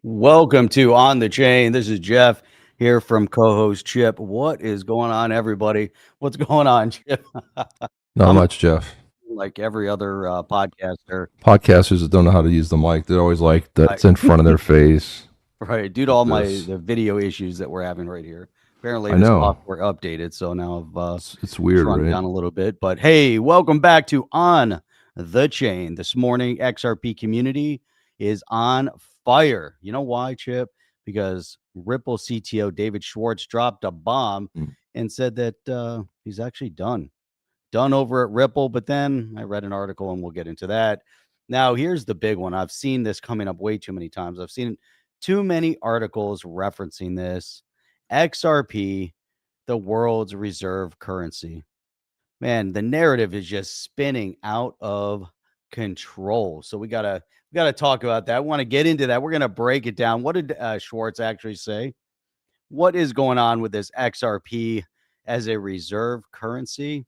Welcome to On the Chain. This is Jeff here from co-host Chip. What is going on, everybody? What's going on, Chip? Not I'm much, Jeff. like every other podcaster, Podcasters that don't know how to use the mic, they're always like, right? that's in front of their face. Right, due to Like all this. the video issues that we're having right here. Apparently, I the know. software updated, so now I've It's weird, shrunk right? down a little bit. But hey, welcome back to On the Chain. This morning, XRP community is on fire. You know why, Chip? Because Ripple CTO David Schwartz dropped a bomb Mm. and said that he's actually done over at Ripple. But then I read an article, and we'll get into that. Now, here's the big one. I've seen this coming up way too many times. I've seen too many articles referencing this. XRP, the world's reserve currency. Man, the narrative is just spinning out of control. So we gotta talk about that. I want to get into that. We're gonna break it down. What did Schwartz actually say? What is going on with this XRP as a reserve currency?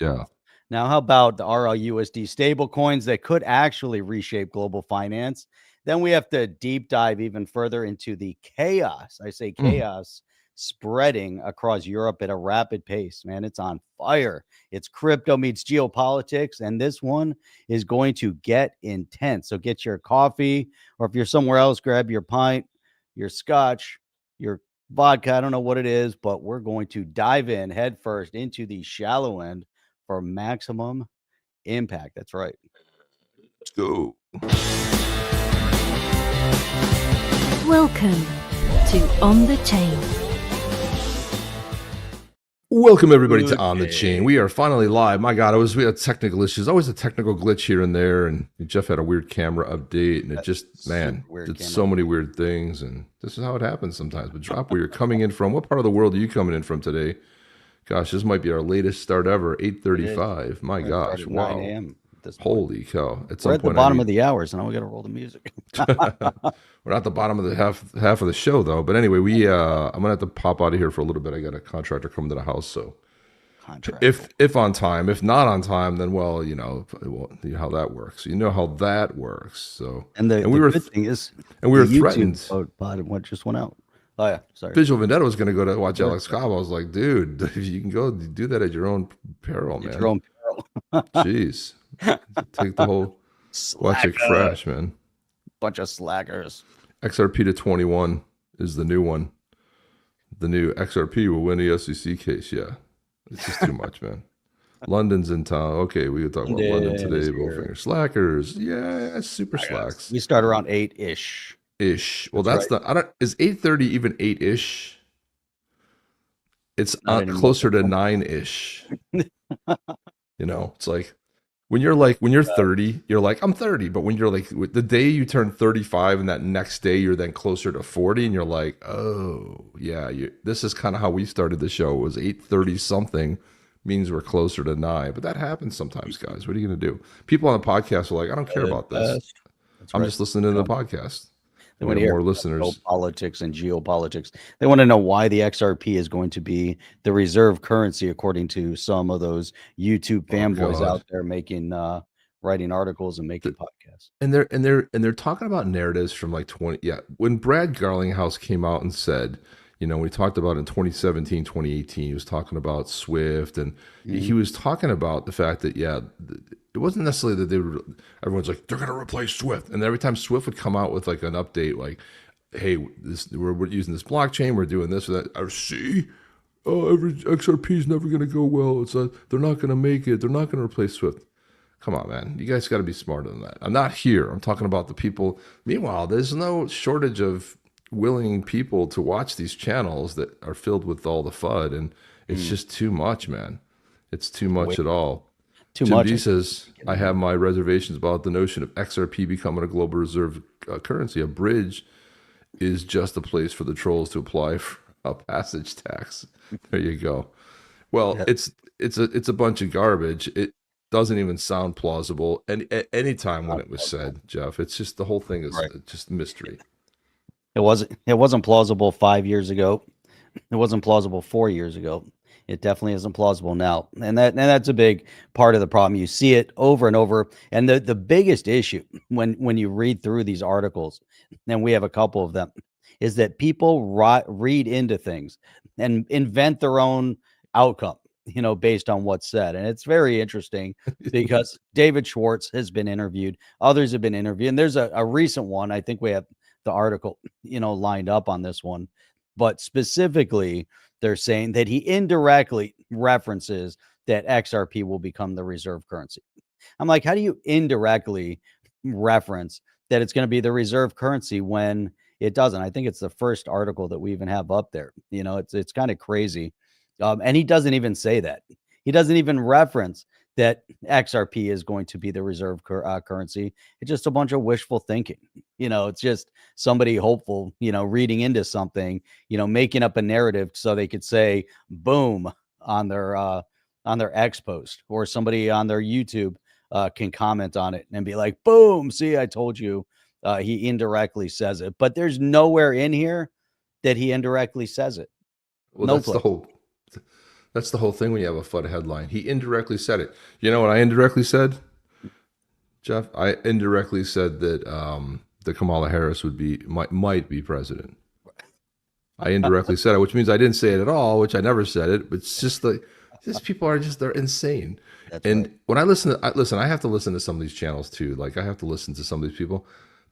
Yeah. Now, how about the RLUSD stablecoins that could actually reshape global finance? Then we have to deep dive even further into the chaos. I say Mm. chaos spreading across Europe at a rapid pace, man. It's on fire. It's crypto meets geopolitics, and this one is going to get intense. So get your coffee, or if you're somewhere else, grab your pint, your scotch, your vodka. I don't know what it is, but we're going to dive in head first into the shallow end for maximum impact. That's right. Let's go. Welcome to On the Chain. Welcome, everybody, to On the Okay. Chain. We are finally live. My God, we had technical issues. Always a technical glitch here and there. And Jeff had a weird camera update. And it just, man, Super weird did camera. so many weird things. And this is how it happens sometimes. But drop where you're coming in from. What part of the world are you coming in from today? Gosh, this might be our latest start ever, 8:35. My We're gonna gosh, start at 9 wow. a.m. at this point. Holy cow. At We're some at the point, bottom of the hour, so now we got to roll the music. We're not the bottom of the half of the show though. But anyway, I'm gonna have to pop out of here for a little bit. I got a contractor coming to the house, so Contract. if on time, if not on time, then well, you know how that works. You know how that works. So And the we were good thing is, and we were the threatened. YouTube pod just went out. Oh yeah, sorry. Visual Vendetta was going to go to watch Alex Cobb. I was like, dude, you can go do that at your own peril, man. It's your own peril. Jeez, take the whole watch it crash, man. Bunch of slackers. XRP to 21 is the new one. The new XRP will win the SEC case. Yeah, it's just too much, man. London's in town. Okay, we can talk about London today. Bowfinger slackers. Yeah, super slacks. We start around 8-ish. Ish. Well, That's that's the. I don't. Is 8:30 even 8-ish? It's Not anymore. closer to 9-ish. You know, it's like when you're 30, you're like, I'm 30. But when you're like the day you turn 35 and that next day you're then closer to 40 and you're like, oh yeah, this is kind of how we started the show. It was 8:30 something means we're closer to 9. But that happens sometimes, guys. What are you gonna do? People on the podcast are like, I don't care about this. I'm just listening to the podcast. They We want to have hear more listeners. politics and geopolitics. They want to know why the XRP is going to be the reserve currency, according to some of those YouTube fanboys God. out there making writing articles and making podcasts. And they're talking about narratives from like 20. Yeah, when Brad Garlinghouse came out and said, you know, we talked about in 2017, 2018, he was talking about Swift, and he was talking about the fact that it wasn't necessarily that everyone's like they're going to replace Swift, and every time Swift would come out with like an update, like, hey, we're using this blockchain, we're doing this or that. I see. Oh, every XRP is never going to go well. It's they're not going to make it. They're not going to replace Swift. Come on, man. You guys got to be smarter than that. I'm not here. I'm talking about the people. Meanwhile, there's no shortage of willing people to watch these channels that are filled with all the FUD, and it's just too much, man. It's too much at all. Too Jim much. D says, I have my reservations about the notion of XRP becoming a global reserve currency. A bridge is just a place for the trolls to apply for a passage tax. There you go. Well, it's a bunch of garbage. It doesn't even sound plausible. And at any time when it was said, Jeff, it's just the whole thing is just mystery. It wasn't plausible 5 years ago. It wasn't plausible 4 years ago. It definitely isn't plausible now. And that's a big part of the problem. You see it over and over. And the biggest issue when you read through these articles, and we have a couple of them, is that people read into things and invent their own outcome, based on what's said. And it's very interesting because David Schwartz has been interviewed, others have been interviewed, and there's a recent one. I think we have the article, lined up on this one, but specifically they're saying that he indirectly references that XRP will become the reserve currency. I'm like, how do you indirectly reference that it's going to be the reserve currency when it doesn't? I think it's the first article that we even have up there. It's kind of crazy. And he doesn't even say that. He doesn't even reference that XRP is going to be the reserve currency. It's just a bunch of wishful thinking. It's just somebody hopeful, reading into something, making up a narrative so they could say boom on their X post, or somebody on their YouTube can comment on it and be like, boom, see, I told you. He indirectly says it, but there's nowhere in here that he indirectly says it. Well, No that's place. that's the whole thing when you have a FUD headline. He indirectly said it. You know what I indirectly said, Jeff? I indirectly said that Kamala Harris might be president. I indirectly said it, which means I didn't say it at all, which I never said it. But it's just like these people they're insane. That's And right. when I have to listen to some of these channels too. Like I have to listen to some of these people.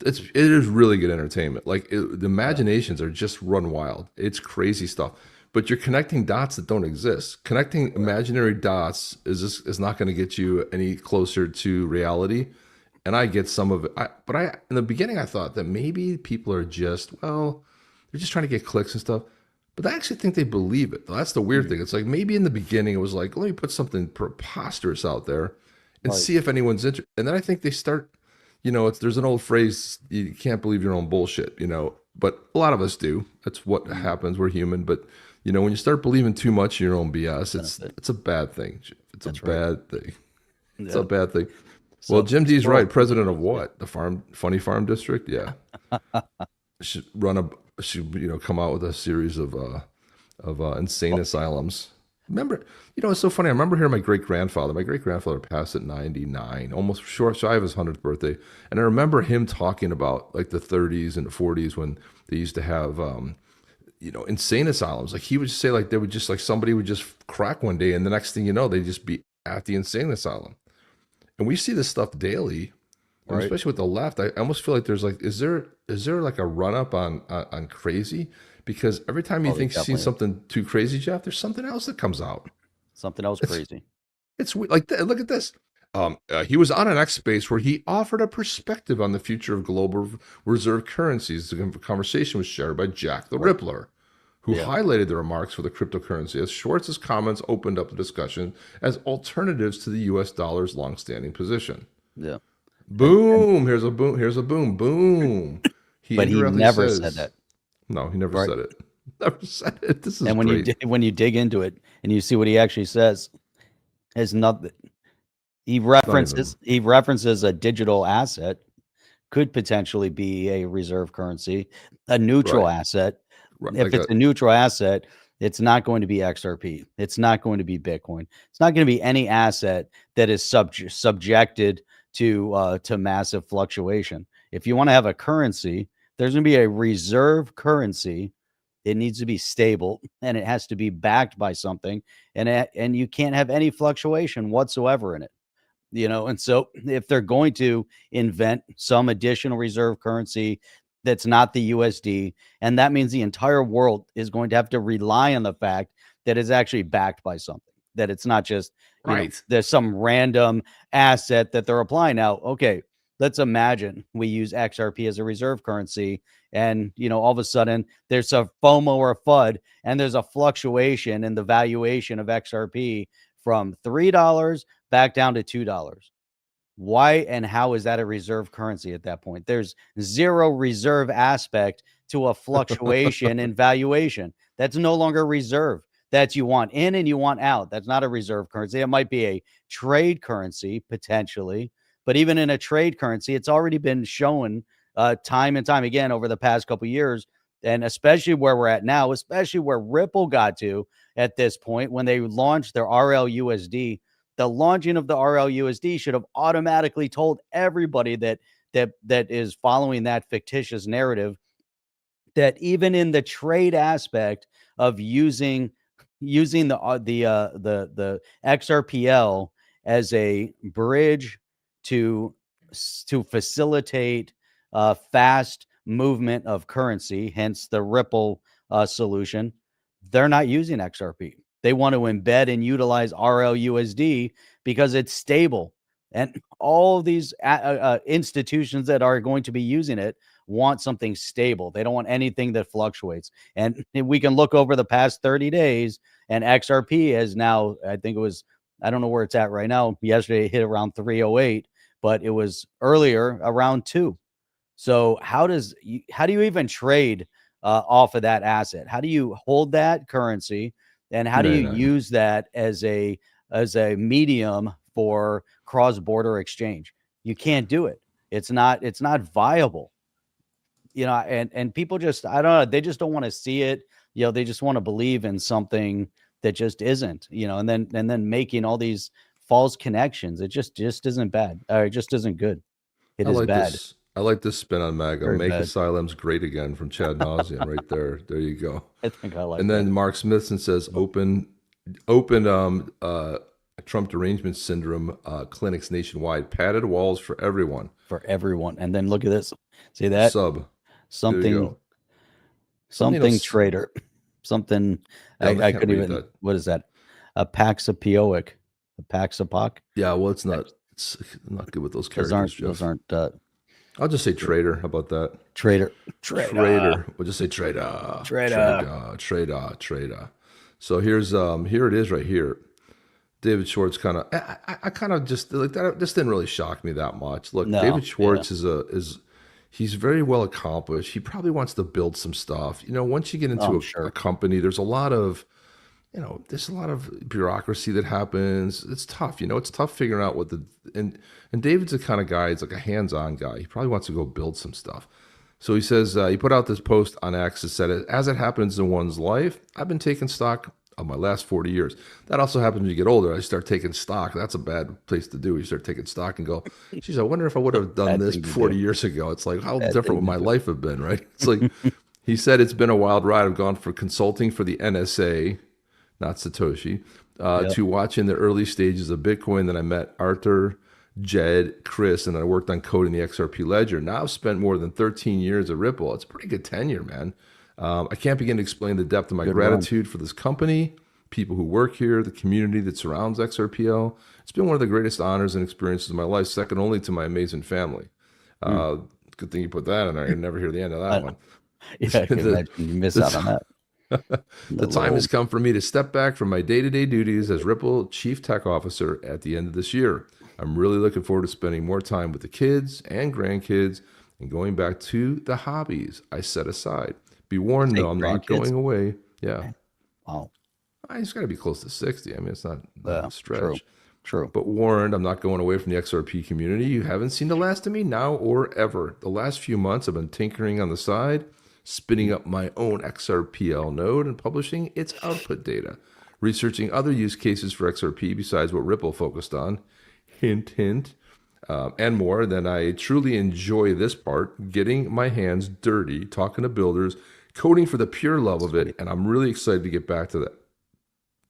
It is really good entertainment. Like the imaginations are just run wild. It's crazy stuff. But you're connecting dots that don't exist. Connecting imaginary dots is not going to get you any closer to reality. And I get some of it. But in the beginning I thought that maybe people are they're just trying to get clicks and stuff. But I actually think they believe it. That's the weird thing. It's like maybe in the beginning it was like, let me put something preposterous out there and Right. see if anyone's interested. And then I think they start, there's an old phrase, you can't believe your own bullshit, but a lot of us do. That's what happens. We're human. But, when you start believing too much in your own BS, it's a bad thing. It's That's a right. bad thing. It's Yeah. a bad thing. So Well, Jim D's squirrel- right. President of what? The Funny Farm District? Yeah. Should come out with a series of insane asylums. Remember, it's so funny. I remember hearing my great grandfather passed at 99, almost short shy of his 100th birthday. And I remember him talking about like the 30s and the 40s when they used to have, insane asylums. Like he would just say like, they would just like somebody would just crack one day and the next thing you know, they'd just be at the insane asylum. And we see this stuff daily. And Right. especially with the left, I almost feel like there's like, is there like a run up on crazy? Because every time you Oh, there think you've seen definitely is. something too crazy, Jeff, there's something else that comes out. Something else crazy. It's like look at this. He was on an X space where he offered a perspective on the future of global reserve currencies. The conversation was shared by Jack the Rippler, who Yeah. highlighted the remarks for the cryptocurrency as Schwartz's comments opened up the discussion as alternatives to the U.S. dollar's longstanding position. Yeah. Boom! Here's a boom! Here's a boom! Boom! But he indirectly never says- said that. No, he never Right. said it. Never said it. This is And when great. when you dig into it and you see what he actually says, has nothing. He references a digital asset could potentially be a reserve currency, a neutral Right. asset. Right, If like it's a neutral asset, it's not going to be XRP. It's not going to be Bitcoin. It's not going to be any asset that is subjected to massive fluctuation. If you want to have a currency, there's going to be a reserve currency. It needs to be stable and it has to be backed by something, and you can't have any fluctuation whatsoever in it. And so if they're going to invent some additional reserve currency that's not the USD, and that means the entire world is going to have to rely on the fact that it's actually backed by something, that it's not just Right. there's some random asset that they're applying. Now, okay, let's imagine we use XRP as a reserve currency, and all of a sudden there's a FOMO or a FUD, and there's a fluctuation in the valuation of XRP from $3 back down to $2. Why and how is that a reserve currency at that point? There's zero reserve aspect to a fluctuation in valuation. That's no longer reserve. That's you want in and you want out. That's not a reserve currency. It might be a trade currency potentially, but even in a trade currency, it's already been shown time and time again over the past couple of years And especially where we're at now, especially where Ripple got to at this point when they launched their RLUSD. The launching of the RLUSD should have automatically told everybody that is following that fictitious narrative that even in the trade aspect of using the XRPL as a bridge to facilitate fast movement of currency, hence the Ripple solution, they're not using XRP. They want to embed and utilize RLUSD because it's stable. And all of these institutions that are going to be using it want something stable. They don't want anything that fluctuates. And we can look over the past 30 days, and XRP has now, I think it was, I don't know where it's at right now. Yesterday it hit around 308, but it was earlier around 2. So how do you even trade off of that asset? How do you hold that currency, and how do you use that as a medium for cross-border exchange? You can't do it. It's not viable. And people just, I don't know, they just don't want to see it. They just want to believe in something that just isn't, and then making all these false connections. It just isn't bad. Or it just isn't good. It is bad. I like this spin on MAGA. Very Make bad. Asylums great again from Chad Nauseam right there. There you go. I think I like And then that. Mark Smithson says open Trump derangement syndrome clinics nationwide, padded walls for everyone. For everyone. And then look at this. See that? There Something you go. traitor. Something I couldn't even that. What is that? A Paxapioic. A Paxapoc? Yeah, well it's not good with those characters. Those aren't I'll just say traitor. How about that? Traitor. We'll just say traitor. Traitor. So here it is right here. David Schwartz I kind of just like that. This didn't really shock me that much. Look, David Schwartz he's very well accomplished. He probably wants to build some stuff. Once you get into a company, there's a lot of bureaucracy that happens. It's tough. It's tough figuring out and David's the kind of guy, he's like a hands-on guy. He probably wants to go build some stuff. So he says, he put out this post on X that said, as it happens in one's life, I've been taking stock of my last 40 years. That also happens when you get older. I start taking stock. That's a bad place to do. You start taking stock and go, geez, I wonder if I would have done this 40 years ago. It's like, how different would my life have been, right? It's like, he said, it's been a wild ride. I've gone for consulting for the NSA, not Satoshi, to watching the early stages of Bitcoin. Then I met Arthur, Jed, Chris, and I worked on coding the XRP ledger. Now I've spent more than 13 years at Ripple. It's a pretty good tenure, man. I can't begin to explain the depth of my gratitude for this company, people who work here, the community that surrounds XRPL. It's been one of the greatest honors and experiences of my life, second only to my amazing family. Good thing you put that in there. You never hear the end of that one. Yeah, I can imagine you miss out on that. The time has come for me to step back from my day-to-day duties as Ripple Chief Tech Officer at the end of this year. I'm really looking forward to spending more time with the kids and grandkids and going back to the hobbies I set aside. Be warned, though, I'm not going away. Yeah. Wow. He's got to be close to 60. I mean, it's not a stretch. True. But warned, I'm not going away from the XRP community. You haven't seen the last of me now or ever. The last few months, I've been tinkering on the side, spinning up my own XRPL node and publishing its output data, researching other use cases for XRP besides what Ripple focused on, hint, hint, and more. Then I truly enjoy this part, getting my hands dirty, talking to builders, coding for the pure love of it, and I'm really excited to get back to that.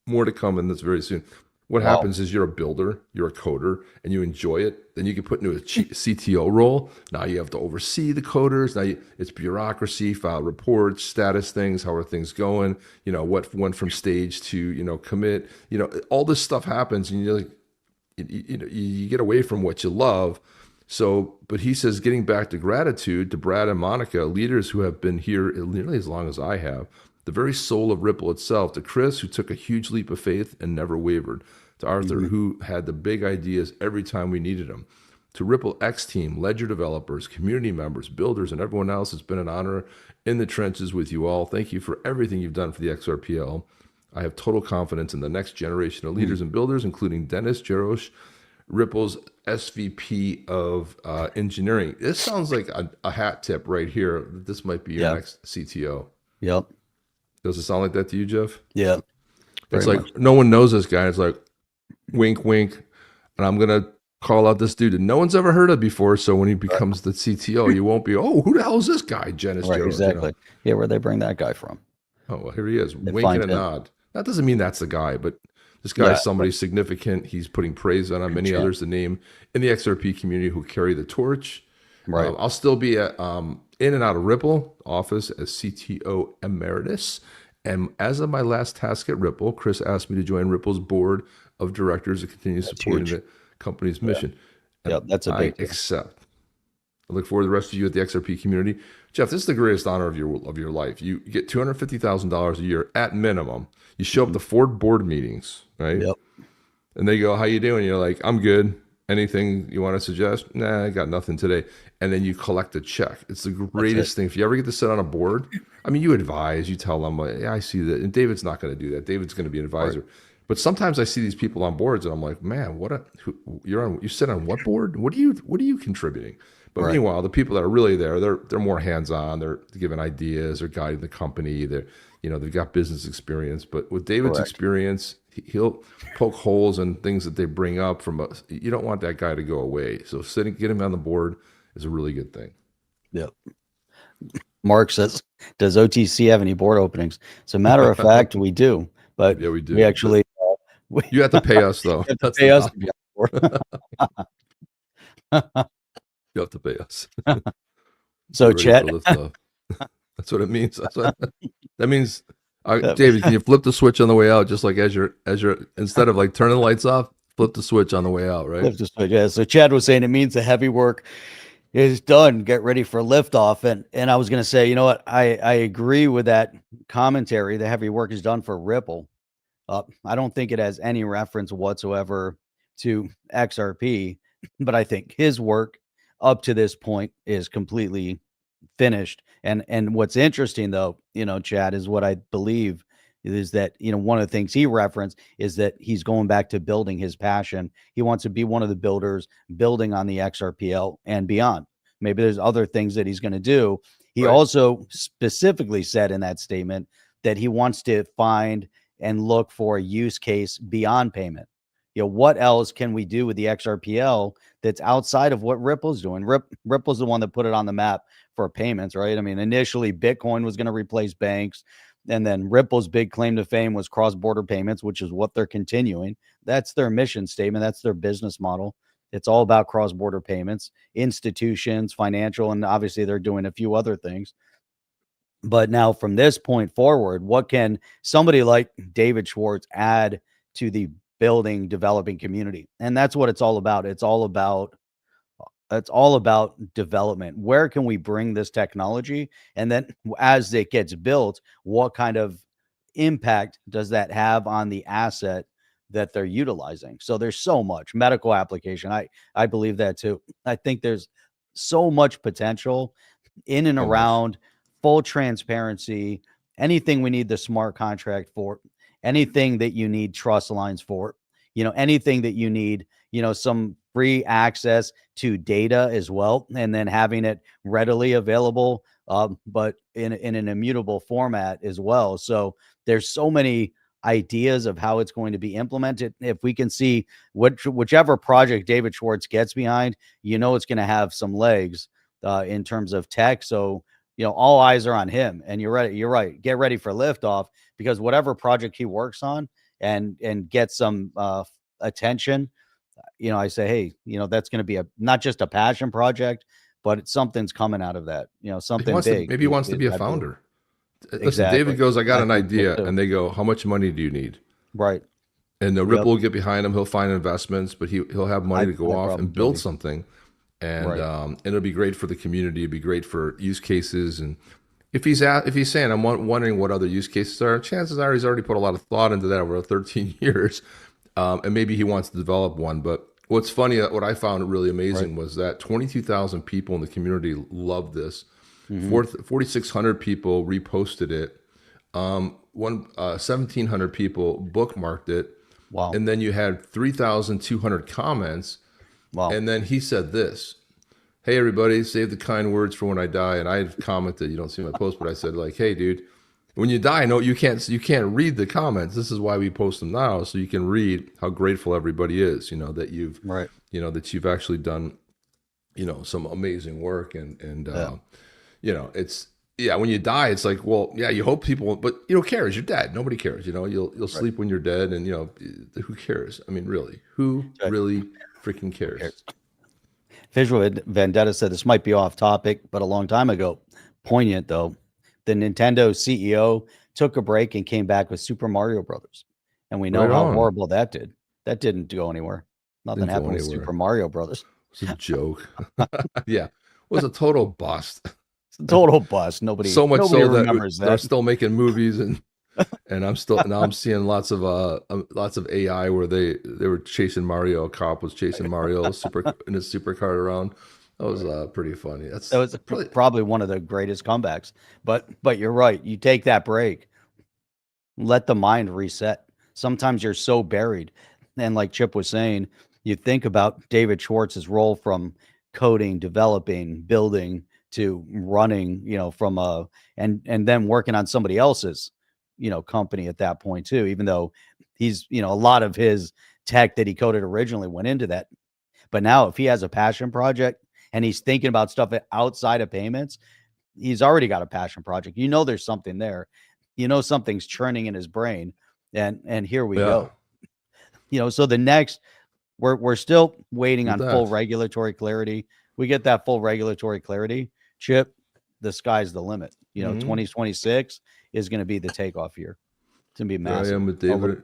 More to come in this very soon. What happens is you're a builder, you're a coder, and you enjoy it. Then you get put into a CTO role. Now you have to oversee the coders. Now it's bureaucracy, file reports, status things, how are things going? What went from stage to commit. All this stuff happens, and you're like, you get away from what you love. So, but he says, getting back to gratitude to Brad and Monica, leaders who have been here nearly as long as I have. The very soul of Ripple itself, to Chris, who took a huge leap of faith and never wavered, to Arthur, who had the big ideas every time we needed them, to Ripple X team, ledger developers, community members, builders, and everyone else. It's been an honor in the trenches with you all. Thank you for everything you've done for the XRPL. I have total confidence in the next generation of leaders and builders, including Dennis Jarosz, Ripple's SVP of engineering. This sounds like a hat tip right here. This might be your next CTO. Yep. Does it sound like that to you, Jeff? Yeah. It's like no one knows this guy. It's like wink, wink, and I'm gonna call out this dude that no one's ever heard of before. So when he becomes the CTO, you won't be, oh, who the hell is this guy, Janice Jones? Exactly. Yeah, where'd they bring that guy from? Oh, well, here he is, winking a nod. That doesn't mean that's the guy, but this guy is somebody significant. He's putting praise on many others to name in the XRP community who carry the torch. Right. I'll still be at, in and out of Ripple office as CTO Emeritus. And as of my last task at Ripple, Chris asked me to join Ripple's board of directors to continue supporting the company's mission. Yep, that's a big accept. I look forward to the rest of you at the XRP community. Jeff, this is the greatest honor of your life. You get $250,000 a year at minimum. You show up to 4 board meetings, right? Yep. And they go, how you doing? You're like, I'm good. Anything you want to suggest? Nah, I got nothing today. And then you collect a check. It's the greatest thing. If you ever get to sit on a board, I mean, you advise, you tell them, like, yeah, I see that. And David's not going to do that. David's going to be an advisor. Right. But sometimes I see these people on boards and I'm like, man, you sit on what board? What are you contributing? But meanwhile, the people that are really there, they're more hands-on. They're giving ideas. They're guiding the company. They've got business experience. But with David's experience, he'll poke holes in things that they bring up from us. You don't want that guy to go away. So get him on the board is a really good thing. Yep. Mark says, does OTC have any board openings? As a matter of fact, we do. But yeah, we do. We actually you have to pay us though. You have to pay us to be on board. You have to pay us. So, Chet. That's what it means. That means, David, can you flip the switch on the way out? Just like as you're instead of like turning the lights off, flip the switch on the way out, right? Flip the switch. Yeah. So Chad was saying it means the heavy work is done. Get ready for liftoff. And I was going to say, you know what? I agree with that commentary. The heavy work is done for Ripple. I don't think it has any reference whatsoever to XRP, but I think his work up to this point is completely finished. And what's interesting though, Chad, is what I believe is that, one of the things he referenced is that he's going back to building his passion. He wants to be one of the builders building on the XRPL and beyond. Maybe there's other things that he's going to do. He also specifically said in that statement that he wants to find and look for a use case beyond payment. What else can we do with the XRPL that's outside of what Ripple's doing? Ripple's the one that put it on the map for payments, right? I mean, initially Bitcoin was going to replace banks, and then Ripple's big claim to fame was cross-border payments, which is what they're continuing. That's their mission statement. That's their business model. It's all about cross-border payments, institutions, financial, and obviously they're doing a few other things. But now from this point forward, what can somebody like David Schwartz add to the building, developing community? And that's what it's all about. It's all about development. Where can we bring this technology? And then as it gets built, what kind of impact does that have on the asset that they're utilizing? So there's so much medical application. I believe that too. I think there's so much potential in and around full transparency, anything we need the smart contract for, anything that you need trust lines for, anything that you need, some free access to data as well, and then having it readily available, but in an immutable format as well. So there's so many ideas of how it's going to be implemented. If we can see whichever project David Schwartz gets behind, it's going to have some legs in terms of tech. So all eyes are on him. And you're right. Get ready for liftoff, because whatever project he works on and get some attention, I say, hey, that's going to be not just a passion project, but something's coming out of that, something big. Maybe he wants to be a founder. Listen, David goes, I got an idea. And they go, how much money do you need? Right. And the Ripple will get behind him. He'll find investments, but he'll have money to go off and build something. And it'll be great for the community. It'll be great for use cases. And if he's saying, I'm wondering what other use cases are, chances are he's already put a lot of thought into that over 13 years. And maybe he wants to develop one. But what's funny, what I found really amazing was that 22,000 people in the community loved this. 4,600 people reposted it. 1,700 people bookmarked it. Wow. And then you had 3,200 comments. Wow. And then he said this, hey, everybody, save the kind words for when I die. And I commented, you don't see my post, but I said, like, hey, dude, when you die, no, you can't read the comments. This is why we post them now, so you can read how grateful everybody is, that you've, Right. that you've actually done, some amazing work. And it's, when you die, it's like, well, yeah, you hope people, but who cares? You're dead. Nobody cares. You'll sleep when you're dead, and who cares? I mean, really, who really freaking cares? Visual Vendetta said this might be off topic, but a long time ago, poignant though. The Nintendo CEO took a break and came back with Super Mario Brothers, and we know how horrible that did. That didn't go anywhere. Nothing happened with Super Mario Brothers. It's a joke. Yeah, it was a total bust. It's a total bust. Nobody remembers that. They're still making movies, and I'm seeing lots of AI where they were chasing Mario. A cop was chasing Mario in his supercar around. That was pretty funny. That was probably one of the greatest comebacks. But you're right. You take that break, let the mind reset. Sometimes you're so buried, and like Chip was saying, you think about David Schwartz's role from coding, developing, building to running, and then working on somebody else's, company at that point too, even though he's, a lot of his tech that he coded originally went into that. But now if he has a passion project and he's thinking about stuff outside of payments, he's already got a passion project. There's something there, something's churning in his brain, and here we go. So the next, we're still waiting on full regulatory clarity. We get that full regulatory clarity, Chip, the sky's the limit. 2026 is going to be the takeoff year. It's going to be massive. I am with David.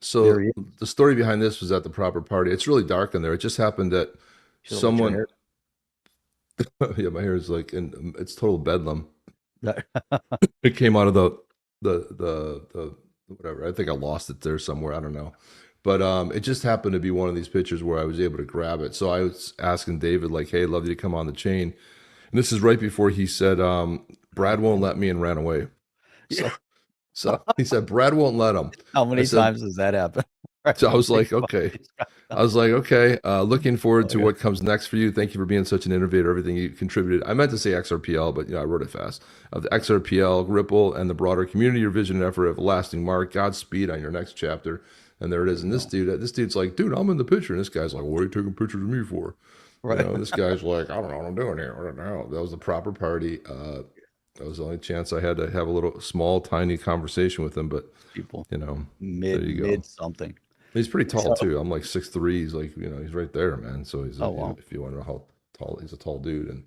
So the story behind this was at the proper party. It's really dark in there. It just happened that someone. Yeah, my hair is like, it's total bedlam. It came out of the whatever. I think I lost it there somewhere. I don't know. But it just happened to be one of these pictures where I was able to grab it. So I was asking David, like, hey, love you to come on the chain. And this is right before he said, Brad won't let me, and ran away. So he said, Brad won't let him. How many times does that happen? So I was like, okay. Looking forward to what comes next for you. Thank you for being such an innovator, everything you contributed. I meant to say XRPL, but I wrote it fast. Of the XRPL, Ripple, and the broader community, your vision and effort have a lasting mark. Godspeed on your next chapter. And there it is. And this dude's like, dude, I'm in the picture. And this guy's like, what are you taking pictures of me for? Right. This guy's like, I don't know what I'm doing here. I don't know. That was the proper party. That was the only chance I had to have a little small, tiny conversation with him. But people, mid something. He's pretty tall too. I'm like 6'3". He's like, he's right there, man. So he's, if you want to know how tall, he's a tall dude, and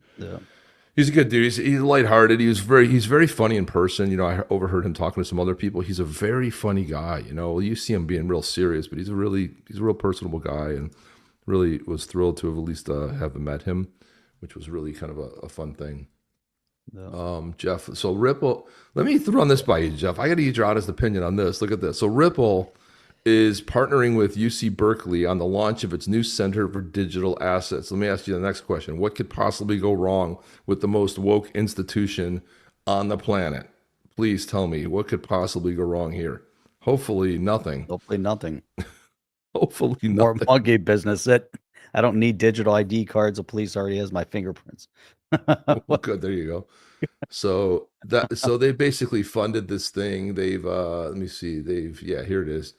he's a good dude. He's lighthearted. He's very funny in person. I overheard him talking to some other people. He's a very funny guy. You see him being real serious, but he's a real personable guy, and really was thrilled to have at least have met him, which was really kind of a fun thing. Yeah. Jeff, so Ripple, let me run this by you, Jeff. I got to get your honest opinion on this. Look at this. So Ripple is partnering with UC Berkeley on the launch of its new Center for Digital Assets. Let me ask you the next question. What could possibly go wrong with the most woke institution on the planet? Please tell me, what could possibly go wrong here? Hopefully nothing. Hopefully nothing. Hopefully nothing. More monkey business. I don't need digital ID cards. The police already has my fingerprints. Well, good. There you go. So they basically funded this thing. They've let me see. Here it is.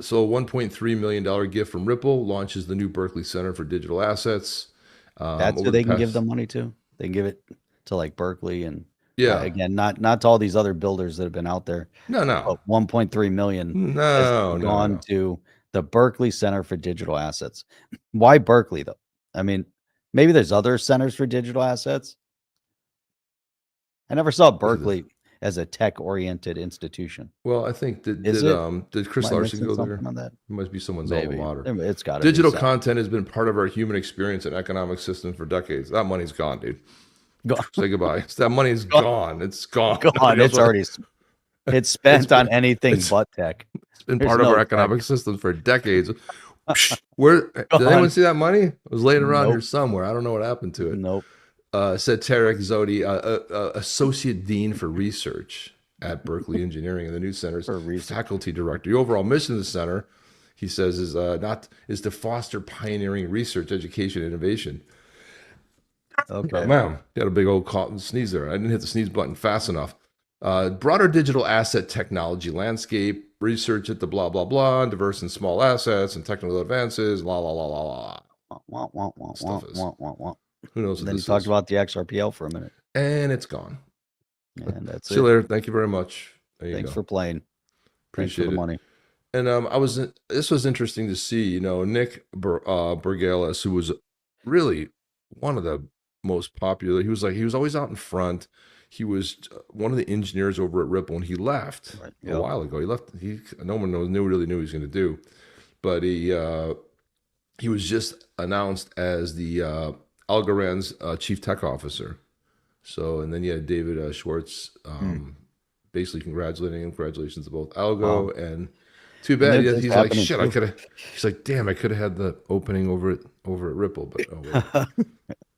So a $1.3 million gift from Ripple launches the new Berkeley Center for Digital Assets. That's who they can give the money to. They can give it to like Berkeley and again, not to all these other builders that have been out there. No. 1.3 million has gone to the Berkeley Center for Digital Assets. Why Berkeley though? I mean, maybe there's other centers for digital assets. I never saw Berkeley as a tech-oriented institution. Well, I think did Chris Larson go there? On that? It must be someone's alma mater. It's got digital content has been part of our human experience and economic system for decades. That money's gone, dude. Say goodbye. That money's gone. It's gone. It's spent on anything but tech. It's been part of our economic system for decades. Did anyone see that money? It was laying around here somewhere. I don't know what happened to it. Nope. Said Tarek Zodi, Associate Dean for Research at Berkeley Engineering and the new center's faculty director. The overall mission of the center he says is to foster pioneering research, education, innovation. Okay. Man, got a big old sneeze there. I didn't hit the sneeze button fast enough. Broader digital asset technology landscape, research at the blah, blah, blah, and diverse and small assets and technical advances, la, la, la, la, la. Who knows what Then this you talked is? about the XRPL for a minute. And it's gone. And that's See you it. later. Thank you very much. There you Thanks go. for playing. Appreciate Thanks for the it. money. And this was interesting to see, Nick Bergelis, who was really one of the most popular. He was always out in front. He was one of the engineers over at Ripple, and he left a while ago. He left. No one really knew what he was going to do, but he was just announced as the Algorand's chief tech officer. So, and then you had David Schwartz basically congratulating him. Congratulations to both Algo and too bad. He's like, shit, I could have. He's like, damn, I could have had the opening over at Ripple, but oh wait.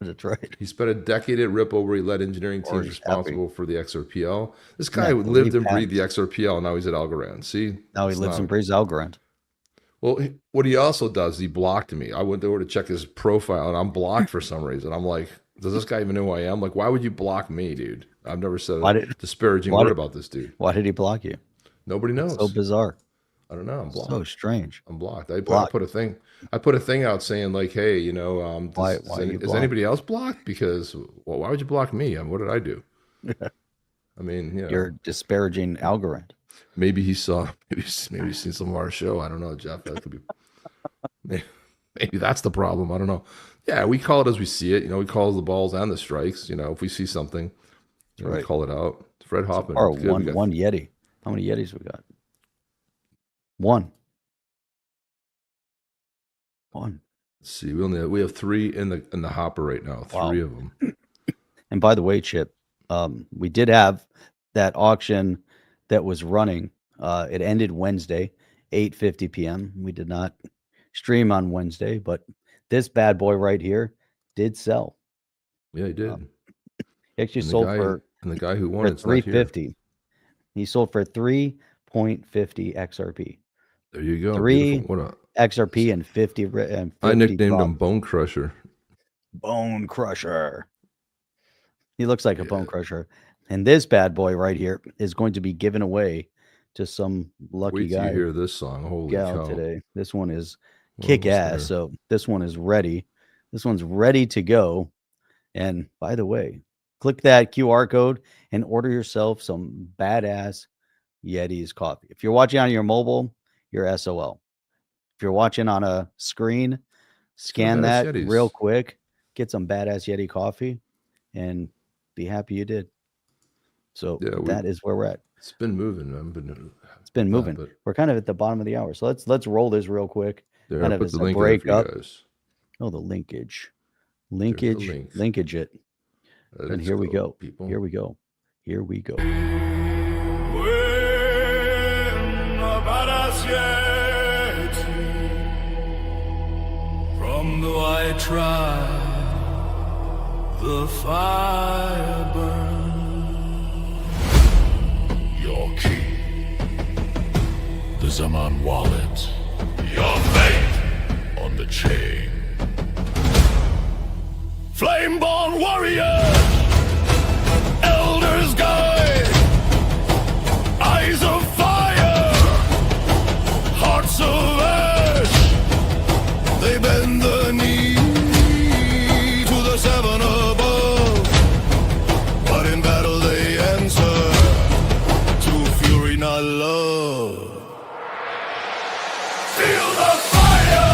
That's right. He spent a decade at Ripple where he led engineering teams responsible for the XRPL. This guy lived and breathed the XRPL, and now he's at Algorand. See? Now he lives and breathes Algorand. Well, what he also does, he blocked me. I went over to check his profile, and I'm blocked for some reason. I'm like, does this guy even know who I am? Like, why would you block me, dude? I've never said a disparaging word about this dude. Why did he block you? Nobody knows. So bizarre. I don't know. I'm blocked. So strange. I'm blocked. I put a thing out saying like, hey, is anybody else blocked? Because why would you block me? What did I do? I mean, you're disparaging Algorand. Maybe he saw. Maybe he's seen some of our show. I don't know, Jeff. That could be. Maybe that's the problem. I don't know. Yeah, we call it as we see it. We call the balls and the strikes. If we see something, we call it out. Fred Hoffman. One Yeti. How many Yetis we got? One. Let's see, we have 3 in the hopper right now. 3 of them. And by the way, Chip, we did have that auction that was running. It ended Wednesday, 8:50 p.m. We did not stream on Wednesday, but this bad boy right here did sell. Yeah, he did. He actually sold for the guy who won it's $3.50. He sold for 3.50 XRP. There you go. 3 XRP and 50. I nicknamed him Bone Crusher. Bone Crusher. He looks like a bone crusher. And this bad boy right here is going to be given away to some lucky guy. Wait till you hear this song. Holy cow. Today. This one is kick ass. So this one is ready. This one's ready to go. And by the way, click that QR code and order yourself some badass Yeti's coffee. If you're watching on your mobile, you're SOL. If you're watching on a screen, scan that Yetis real quick, get some badass Yeti coffee, and be happy you did. So that is where we're at. It's been moving. It's been moving. We're kind of at the bottom of the hour. So let's roll this real quick. There, kind of as a break up. Oh, the linkage it. And here we go. People. Here we go. Here we go. From the white tribe, the fire burns. Your key, the Zaman wallet. Your fate on the chain. Flame-born warriors, elders guide, eyes of fire, hearts of ash. They bend the knee to the 7 above, but in battle they answer to fury, not love. Feel the fire!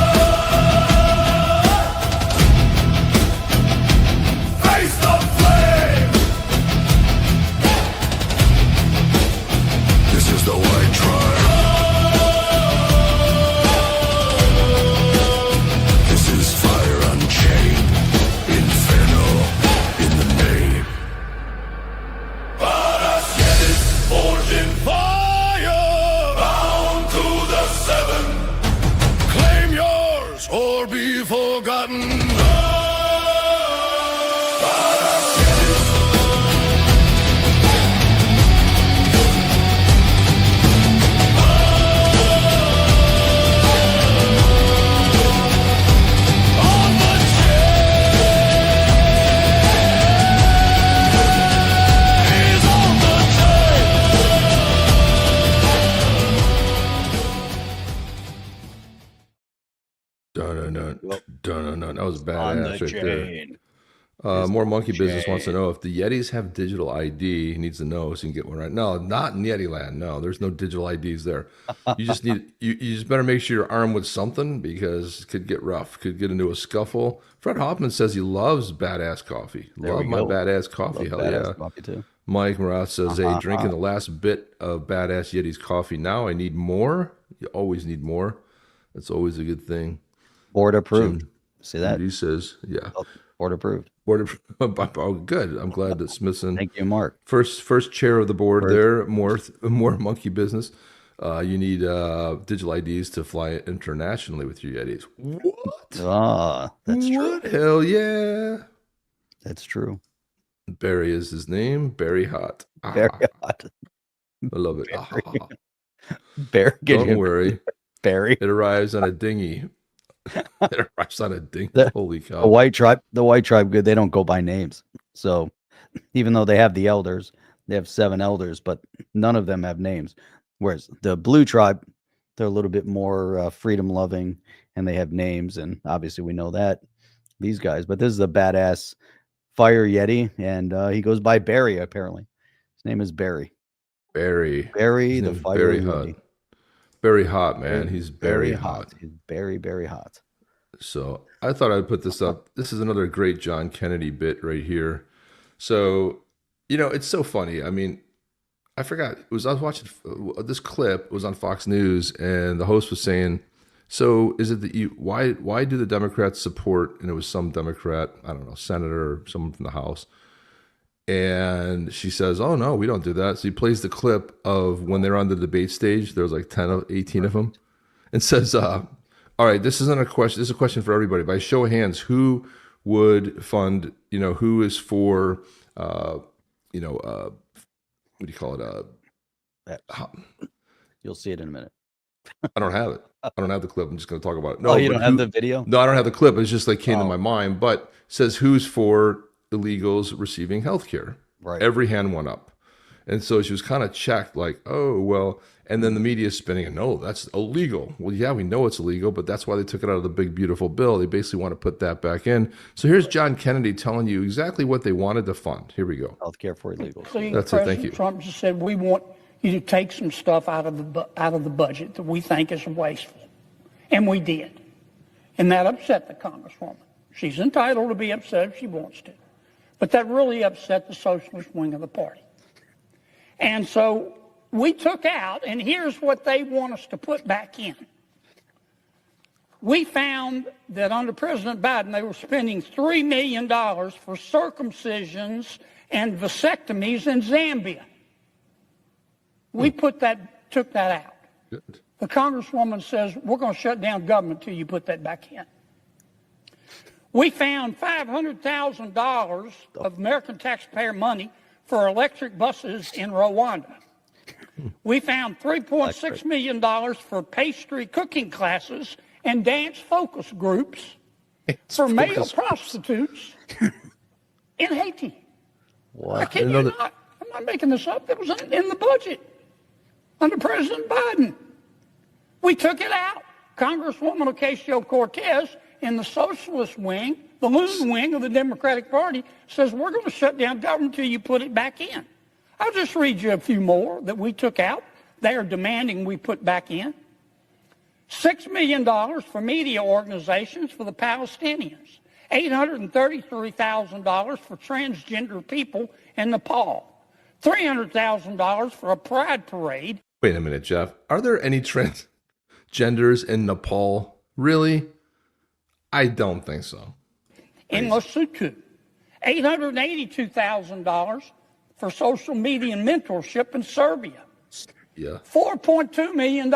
Face the flame! This is the white tribe. This is fire unchained. Inferno in the name. But us yet is forged in fire. Bound to the 7. Claim yours or be forgotten. That was On the badass right there. chain. More monkey business wants to know if the Yetis have digital ID. He needs to know so he can get one right. No, not in Yeti land. No, there's no digital IDs there. You just need you just better make sure you're armed with something because it could get rough. Could get into a scuffle. Fred Hoffman says he loves badass coffee. Love my badass coffee. Love Hell badass yeah. coffee too. Mike Marath says, hey, drinking the last bit of badass Yeti's coffee now. I need more. You always need more. That's always a good thing. Board approved. Jim, See that? He says, yeah. Board approved. Oh, good. I'm glad that Smithson. Thank you, Mark. First chair of the board there. More monkey business. You need digital IDs to fly internationally with your Yetis. What? Ah, that's true. What? Hell yeah. That's true. Barry is his name. Barry Hot. Very hot. I love it. Barry. Don't worry. Barry. It arrives on a dinghy. It arrives on a dinghy. Holy cow. The white tribe, good. They don't go by names. So even though they have the elders, they have 7 elders, but none of them have names. Whereas the blue tribe, they're a little bit more freedom loving and they have names. And obviously we know that these guys, but this is a badass fire Yeti. And he goes by Barry, apparently. His name is Barry. Barry, the fire very Yeti. hot. Very hot, man. He's very hot. He's very, very hot. So I thought I'd put this up. This is another great John Kennedy bit right here. So, it's so funny. I mean, I forgot. I was watching this clip. It was on Fox News, and the host was saying, so is it that why do the Democrats support, and it was some Democrat, I don't know, senator or someone from the House. And she says, oh, no, we don't do that. So he plays the clip of when they're on the debate stage. There's like 18 of them. And says, all right, this isn't a question. This is a question for everybody. By show of hands, who would fund, who is for, what do you call it? You'll see it in a minute. I don't have it. I don't have the clip. I'm just going to talk about it. No, you don't have the video? No, I don't have the clip. It's just like came to my mind. But says who's for illegals receiving health care. Right. Every hand went up. And so she was kind of checked like, oh, well, and then the media is spinning, and no, that's illegal. Well, yeah, we know it's illegal, but that's why they took it out of the big, beautiful bill. They basically want to put that back in. So here's John Kennedy telling you exactly what they wanted to fund. Here we go. Healthcare for illegals. That's it. Thank you. Trump just said, we want you to take some stuff out of the budget that we think is wasteful. And we did. And that upset the Congresswoman. She's entitled to be upset if she wants to. But that really upset the socialist wing of the party. And so we took out, and here's what they want us to put back in. We found that under President Biden, they were spending $3 million for circumcisions and vasectomies in Zambia. We took that out. Good. The Congresswoman says, we're going to shut down government till you put that back in. We found $500,000 of American taxpayer money for electric buses in Rwanda. We found $3.6 million for pastry cooking classes and dance focus groups for male prostitutes in Haiti. What? I kid you not. I'm not making this up. It was in the budget under President Biden. We took it out. Congresswoman Ocasio-Cortez in the socialist wing, the loon wing of the Democratic Party, says we're going to shut down government until you put it back in. I'll just read you a few more that we took out. They are demanding we put back in. $6 million for media organizations for the Palestinians. $833,000 for transgender people in Nepal. $300,000 for a pride parade. Wait a minute, Jeff. Are there any transgenders in Nepal? Really? I don't think so. In Lesotho. $882,000 for social media and mentorship in Serbia. Yeah. $4.2 million.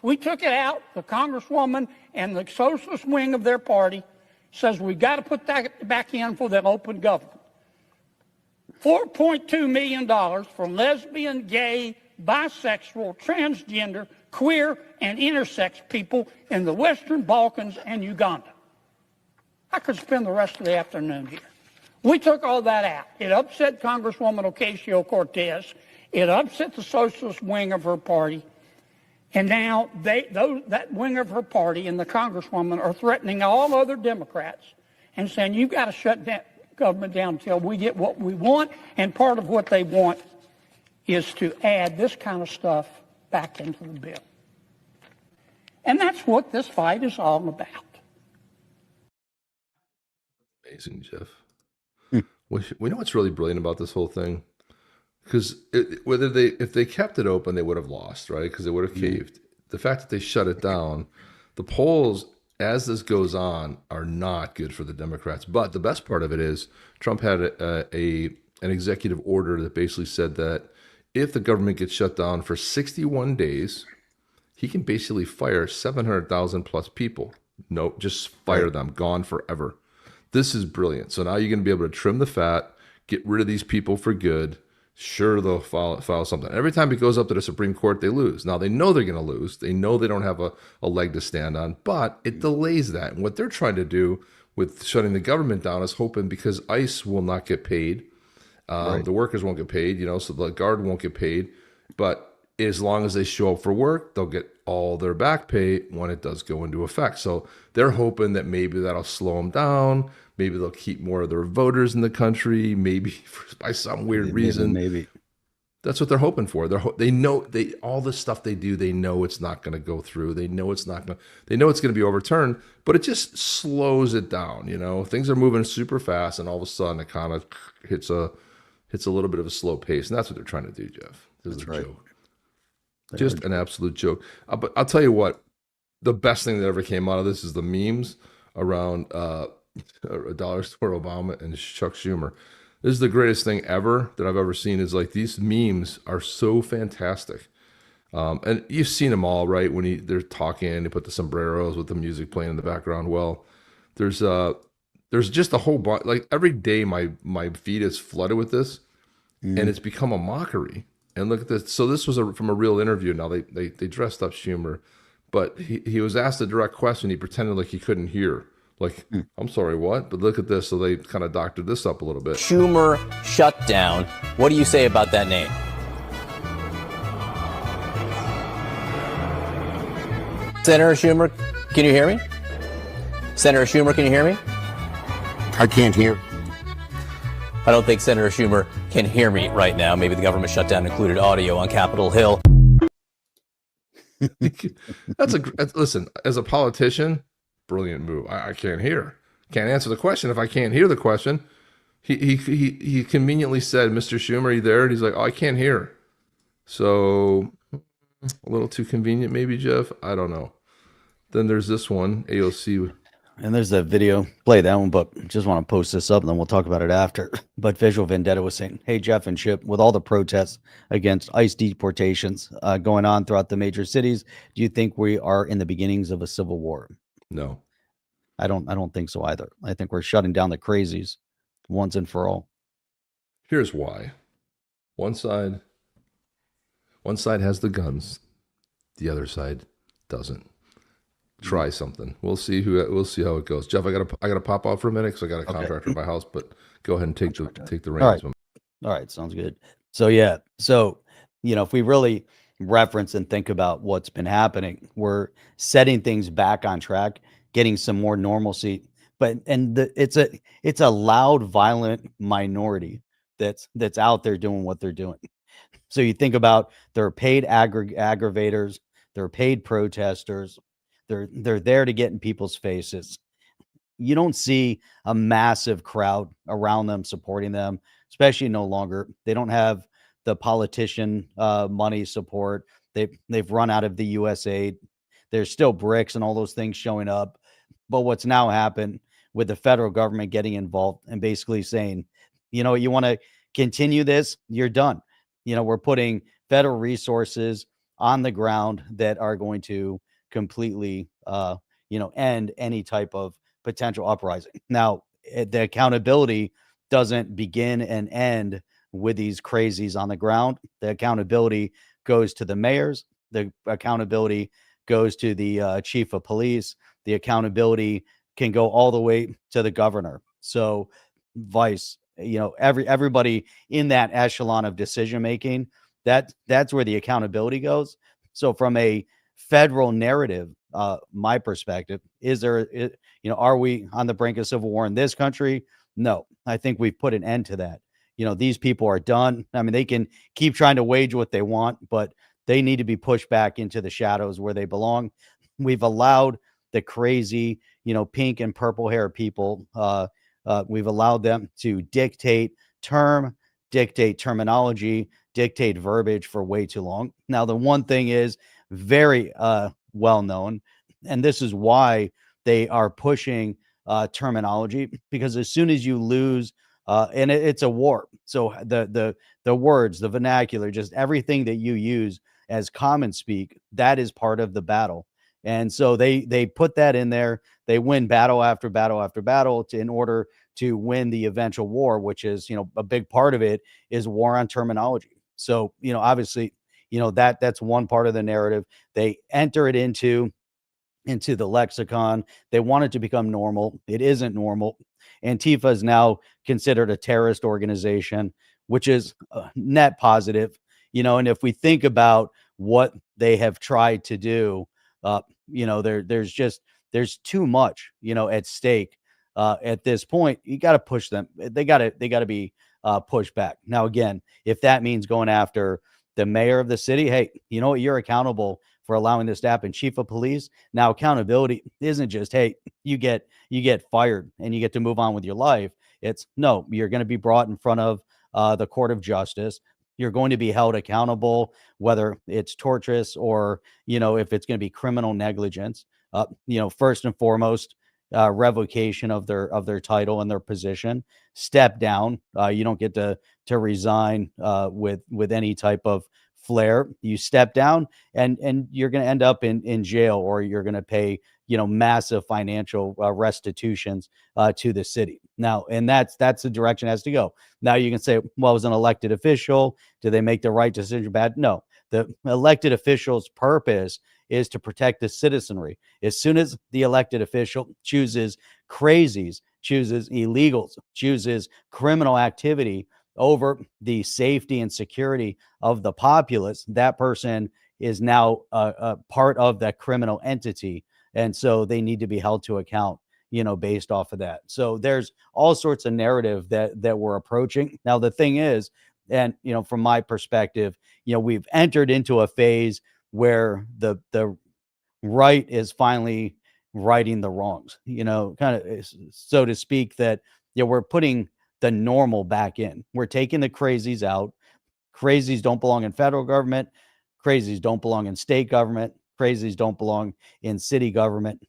We took it out. The Congresswoman and the socialist wing of their party says we've got to put that back in for the open government. $4.2 million for lesbian, gay, bisexual, transgender, queer, and intersex people in the Western Balkans and Uganda. I could spend the rest of the afternoon here. We took all that out. It upset Congresswoman Ocasio-Cortez. It upset the socialist wing of her party. And now that wing of her party and the Congresswoman are threatening all other Democrats and saying, you've got to shut that government down until we get what we want. And part of what they want is to add this kind of stuff back into the bill. And that's what this fight is all about. Amazing, Jeff. We know what's really brilliant about this whole thing? Because if they kept it open, they would have lost, right? Because they would have caved. The fact that they shut it down, the polls, as this goes on, are not good for the Democrats. But the best part of it is Trump had an executive order that basically said that if the government gets shut down for 61 days, he can basically fire 700,000 plus people. No, just fire them, gone forever. This is brilliant. So now you're going to be able to trim the fat, get rid of these people for good. Sure, they'll file something. Every time it goes up to the Supreme Court, they lose. Now, they know they're going to lose. They know they don't have a leg to stand on, but it delays that. And what they're trying to do with shutting the government down is hoping, because ICE will not get paid, the workers won't get paid, so the guard won't get paid. But as long as they show up for work, they'll get all their back pay when it does go into effect. So they're hoping that maybe that'll slow them down. Maybe they'll keep more of their voters in the country. Maybe by some weird reason. Maybe. That's what they're hoping for. They know all the stuff they do. They know it's not going to go through. They know it's not going. They know it's going to be overturned. But it just slows it down. Things are moving super fast, and all of a sudden it kind of hits a little bit of a slow pace, and that's what they're trying to do, Jeff. This is a joke. Just an absolute joke. But I'll tell you what, the best thing that ever came out of this is the memes around a dollar store Obama and Chuck Schumer. This is the greatest thing ever that I've ever seen. Is like, these memes are so fantastic. And you've seen them all, right? When they're talking, they put the sombreros with the music playing in the background. Well, there's just a whole bunch. Like, every day my feed is flooded with this, and it's become a mockery. And look at this. So this was from a real interview. Now they dressed up Schumer, but he was asked a direct question. He pretended like he couldn't hear. Like, I'm sorry, what? But look at this. So they kind of doctored this up a little bit. Schumer shutdown. What do you say about that name? Senator Schumer, can you hear me? Senator Schumer, can you hear me? I can't hear. I don't think Senator Schumer can hear me right now. Maybe the government shutdown included audio on Capitol Hill. Listen, as a politician, brilliant move. I can't hear. Can't answer the question if I can't hear the question. He conveniently said, "Mr. Schumer, are you there?" And he's like, "Oh, I can't hear." So a little too convenient, maybe, Jeff. I don't know. Then there's this one, AOC. And there's that video. Play that one, but just want to post this up and then we'll talk about it after. But Visual Vendetta was saying, hey, Jeff and Chip, with all the protests against ICE deportations going on throughout the major cities, do you think we are in the beginnings of a civil war? No. I don't think so either. I think we're shutting down the crazies once and for all. Here's why. One side has the guns. The other side doesn't. Try something. We'll see how it goes. Jeff, I gotta pop out for a minute because I got a contractor in my house. But go ahead and take the reins. All right, sounds good. So yeah, if we really reference and think about what's been happening, we're setting things back on track, getting some more normalcy. But it's a loud, violent minority that's out there doing what they're doing. So you think about their paid aggravators, their paid protesters. They're there to get in people's faces. You don't see a massive crowd around them supporting them, especially no longer. They don't have the politician money support. They've run out of the U.S. aid. There's still BRICS and all those things showing up. But what's now happened with the federal government getting involved and basically saying, you want to continue this, you're done. We're putting federal resources on the ground that are going to completely end any type of potential uprising. Now, the accountability doesn't begin and end with these crazies on the ground. The accountability goes to the mayors. The accountability goes to the chief of police. The accountability can go all the way to the governor. So vice, everybody in that echelon of decision making, that's where the accountability goes. So from a federal narrative, my perspective, are we on the brink of civil war in this country? No, I think we've put an end to that. These people are done. I mean, they can keep trying to wage what they want, but they need to be pushed back into the shadows where they belong. We've allowed the crazy, pink and purple hair people, we've allowed them to dictate terminology, dictate verbiage for way too long. Now, the one thing is very well known, and this is why they are pushing terminology, because as soon as you lose, and it's a war, so the words, the vernacular, just everything that you use as common speak, that is part of the battle. And so they put that in there. They win battle after battle after battle in order to win the eventual war, which is, a big part of it is war on terminology. So, obviously, that's one part of the narrative. They enter it into the lexicon. They want it to become normal. It isn't normal. Antifa is now considered a terrorist organization, which is net positive, and if we think about what they have tried to do, there's too much, at stake. At this point, you got to push them. They got to be pushed back. Now, again, if that means going after the mayor of the city, hey, you know what? You're accountable for allowing this to happen. Chief of police. Now, accountability isn't just, hey, you get fired and you get to move on with your life. It's no, you're going to be brought in front of the court of justice. You're going to be held accountable, whether it's torturous or, if it's going to be criminal negligence. First and foremost, revocation of their title and their position. Step down. You don't get to resign with any type of flair. You step down, and you're going to end up in jail, or you're going to pay massive financial restitutions to the city. Now, and that's the direction it has to go. Now you can say, well, as an elected official, do they make the right decision bad? No. The elected official's purpose is to protect the citizenry. As soon as the elected official chooses crazies, chooses illegals, chooses criminal activity over the safety and security of the populace, that person is now a part of that criminal entity. And so they need to be held to account, based off of that. So there's all sorts of narrative that we're approaching. Now, the thing is, and, from my perspective, we've entered into a phase where the right is finally righting the wrongs, kind of, so to speak, that, we're putting the normal back in. We're taking the crazies out. Crazies don't belong in federal government. Crazies don't belong in state government. Crazies don't belong in city government.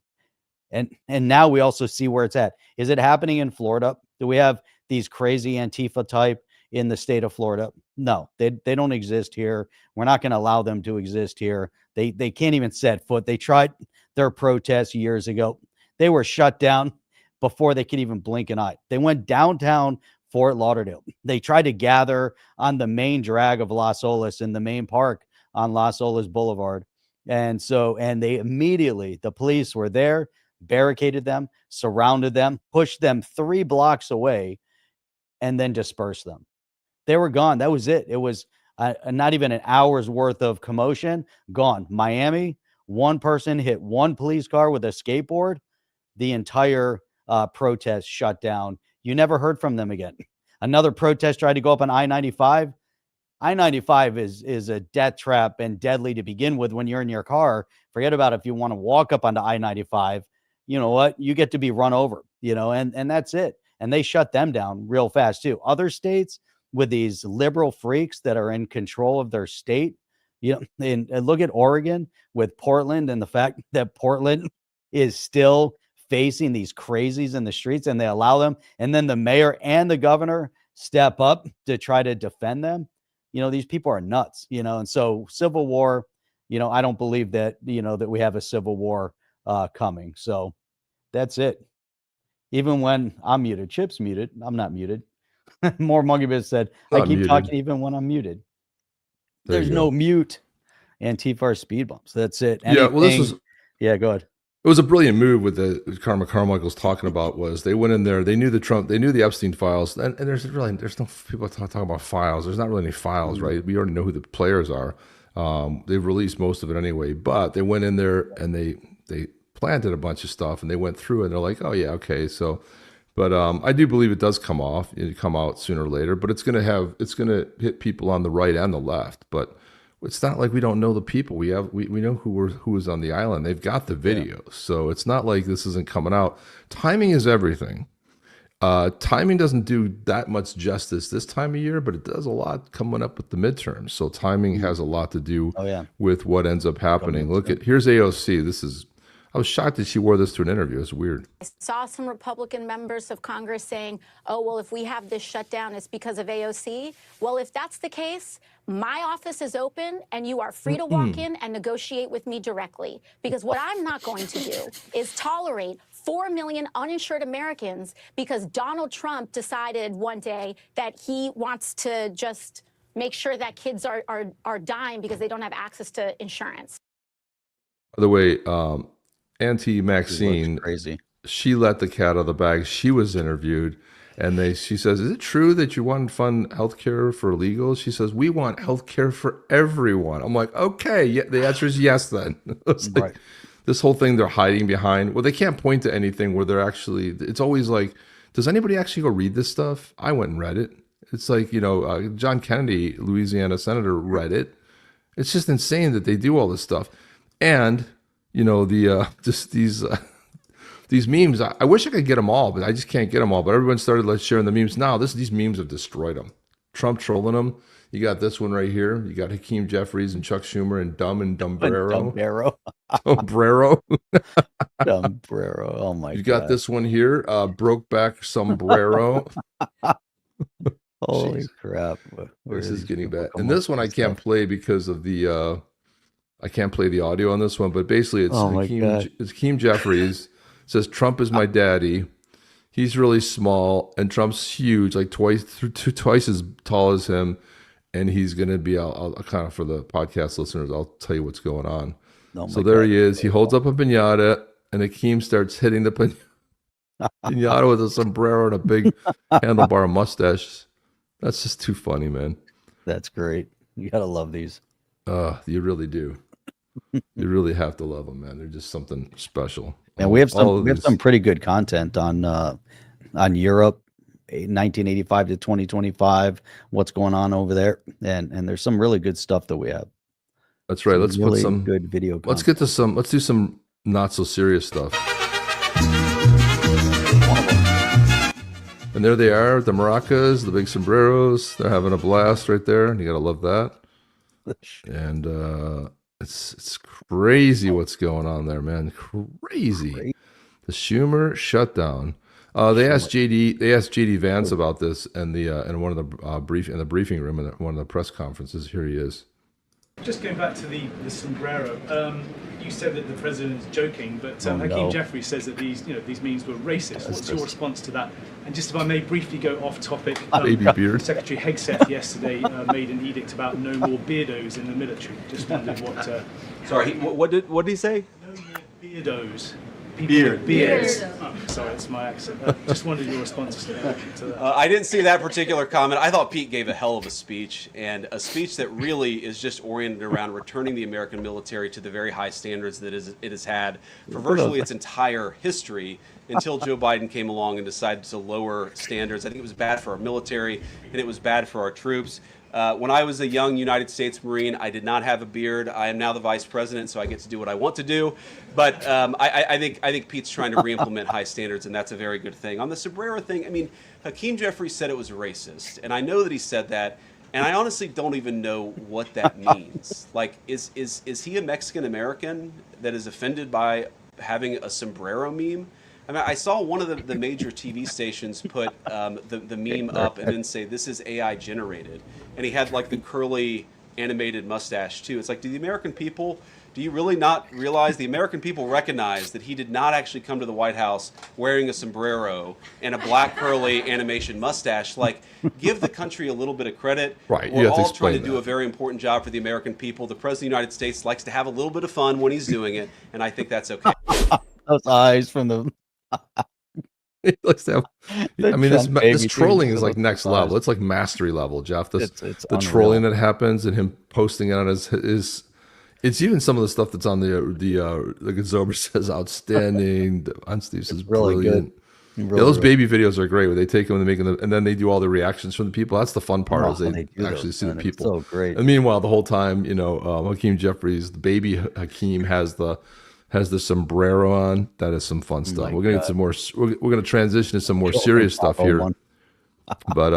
And now we also see where it's at. Is it happening in Florida? Do we have these crazy Antifa type in the state of Florida? No, they don't exist here. We're not going to allow them to exist here. They can't even set foot. They tried their protests years ago. They were shut down before they could even blink an eye. They went downtown Fort Lauderdale. They tried to gather on the main drag of Las Olas in the main park on Las Olas Boulevard. And they immediately, the police were there, barricaded them, surrounded them, pushed them 3 blocks away, and then dispersed them. They were gone. That was it. It was not even an hour's worth of commotion. Gone. Miami, one person hit one police car with a skateboard. The entire protest shut down. You never heard from them again. Another protest tried to go up on I-95. I-95 is a death trap and deadly to begin with when you're in your car. Forget about if you want to walk up onto I-95. You know what? You get to be run over, and that's it. And they shut them down real fast too. Other states with these liberal freaks that are in control of their state, and look at Oregon with Portland, and the fact that Portland is still facing these crazies in the streets, and they allow them. And then the mayor and the governor step up to try to defend them. These people are nuts, and so civil war, I don't believe that, that we have a civil war coming. So that's it. Even when I'm muted, Chip's muted. I'm not muted. More Monkey Biz said, I keep muted. talking even when I'm muted. There's no mute. Antifa are speed bumps. That's it. Yeah, well, Yeah, go ahead. It was a brilliant move with the Karma Carmichael's talking about was they went in there, they knew the Epstein files, and there's no people talking about files. There's not really any files, right? We already know who the players are. They released most of it anyway, but they went in there and they planted a bunch of stuff and they went through it and they're like, oh yeah, okay. So, but I do believe it does come off. It come out sooner or later, but it's gonna hit people on the right and the left. But it's not like we don't know the people. We know who was on the island. They've got the videos, so it's not like this isn't coming out. Timing is everything. Timing doesn't do that much justice this time of year, but it does a lot coming up with the midterms. So timing has a lot to do with what ends up happening. Here's AOC. I was shocked that she wore this to an interview. It's weird. I saw some Republican members of Congress saying, oh, well, if we have this shutdown, it's because of AOC. Well, if that's the case, my office is open and you are free to walk in and negotiate with me directly. Because what I'm not going to do is tolerate 4 million uninsured Americans because Donald Trump decided one day that he wants to just make sure that kids are dying because they don't have access to insurance. By the way, Auntie Maxine, crazy. She let the cat out of the bag. She was interviewed, and she says, "Is it true that you want to fund healthcare for illegals?" She says, "We want healthcare for everyone." I'm like, okay, yeah, the answer is yes. Then like, this whole thing they're hiding behind. Well, they can't point to anything where they're actually. It's always like, does anybody actually go read this stuff? I went and read it. It's like John Kennedy, Louisiana senator, read it. It's just insane that they do all this stuff, and. Just these memes. I wish I could get them all, but I just can't get them all. But everyone started sharing the memes. Now these memes have destroyed them. Trump trolling them. You got this one right here. You got Hakeem Jeffries and Chuck Schumer and Dumb and Dumbrero. Dumbrero. Dumbrero. Oh my God. You got this one here. Brokeback Sombrero. Holy crap. This is getting bad. And this one I can't play because of the I can't play the audio on this one, but basically it's Hakeem Jeffries says Trump is my daddy. He's really small and Trump's huge, like twice as tall as him. And he's going to be, I'll kind of, for the podcast listeners, I'll tell you what's going on. So there he is. He holds up a piñata and Hakeem starts hitting the piñata with a sombrero and a big handlebar mustache. That's just too funny, man. That's great. You got to love these. You really do. You really have to love them, man. They're just something special. And we have some pretty good content on Europe, 1985 to 2025. What's going on over there? And there's some really good stuff that we have. That's right. Let's put some good video. Let's get to some. Let's do some not so serious stuff. And there they are, the maracas, the big sombreros. They're having a blast right there. You gotta love that. And it's crazy what's going on there, man. Crazy. The Schumer shutdown. They asked JD Vance about this in one of the briefing room in one of the press conferences. Here he is. Just going back to the sombrero, you said that the president is joking, but Hakeem Jeffries says that these memes were racist. What's your response to that? And just if I may briefly go off topic, Baby beard. Secretary Hegseth yesterday made an edict about no more beardos in the military. Just wondered what. Sorry, what did he say? No more beardos. Beards. Oh, sorry, it's my accent. Just wondered your response to that. I didn't see that particular comment. I thought Pete gave a hell of a speech, and a speech that really is just oriented around returning the American military to the very high standards that it has had for virtually its entire history until Joe Biden came along and decided to lower standards. I think it was bad for our military, and it was bad for our troops. When I was a young United States Marine, I did not have a beard. I am now the vice president, so I get to do what I want to do. But I think Pete's trying to re-implement high standards, and that's a very good thing. On the sombrero thing, I mean, Hakeem Jeffries said it was racist, and I know that he said that, and I honestly don't even know what that means. Like, is he a Mexican American that is offended by having a sombrero meme? I mean, I saw one of the major TV stations put the meme up and then say, this is AI generated. And he had like the curly animated mustache too. It's like, do you really not realize the American people recognize that he did not actually come to the White House wearing a sombrero and a black curly animation mustache? Like, give the country a little bit of credit. Right. We're all trying to do a very important job for the American people. The President of the United States likes to have a little bit of fun when he's doing it, and I think that's okay. Those eyes from the He likes to have, The I mean, Trump baby this dude trolling is still like next applies. level. It's like mastery level, Jeff. This It's the unreal. trolling that happens and him posting it on his it's even some of the stuff that's on the like Zober says outstanding. On Steve says really brilliant. good. Yeah, Really, those really- baby videos are great where they take them and they make them, and then they do all the reactions from the people. That's the fun part, is when they do actually those, see the man, it's people. so great. And meanwhile, the whole time, Hakeem Jeffries, the baby Hakeem, has the sombrero on. That is some fun stuff. my We're gonna get God. some more. We're gonna transition to some more Joe serious stuff Taco here. one. But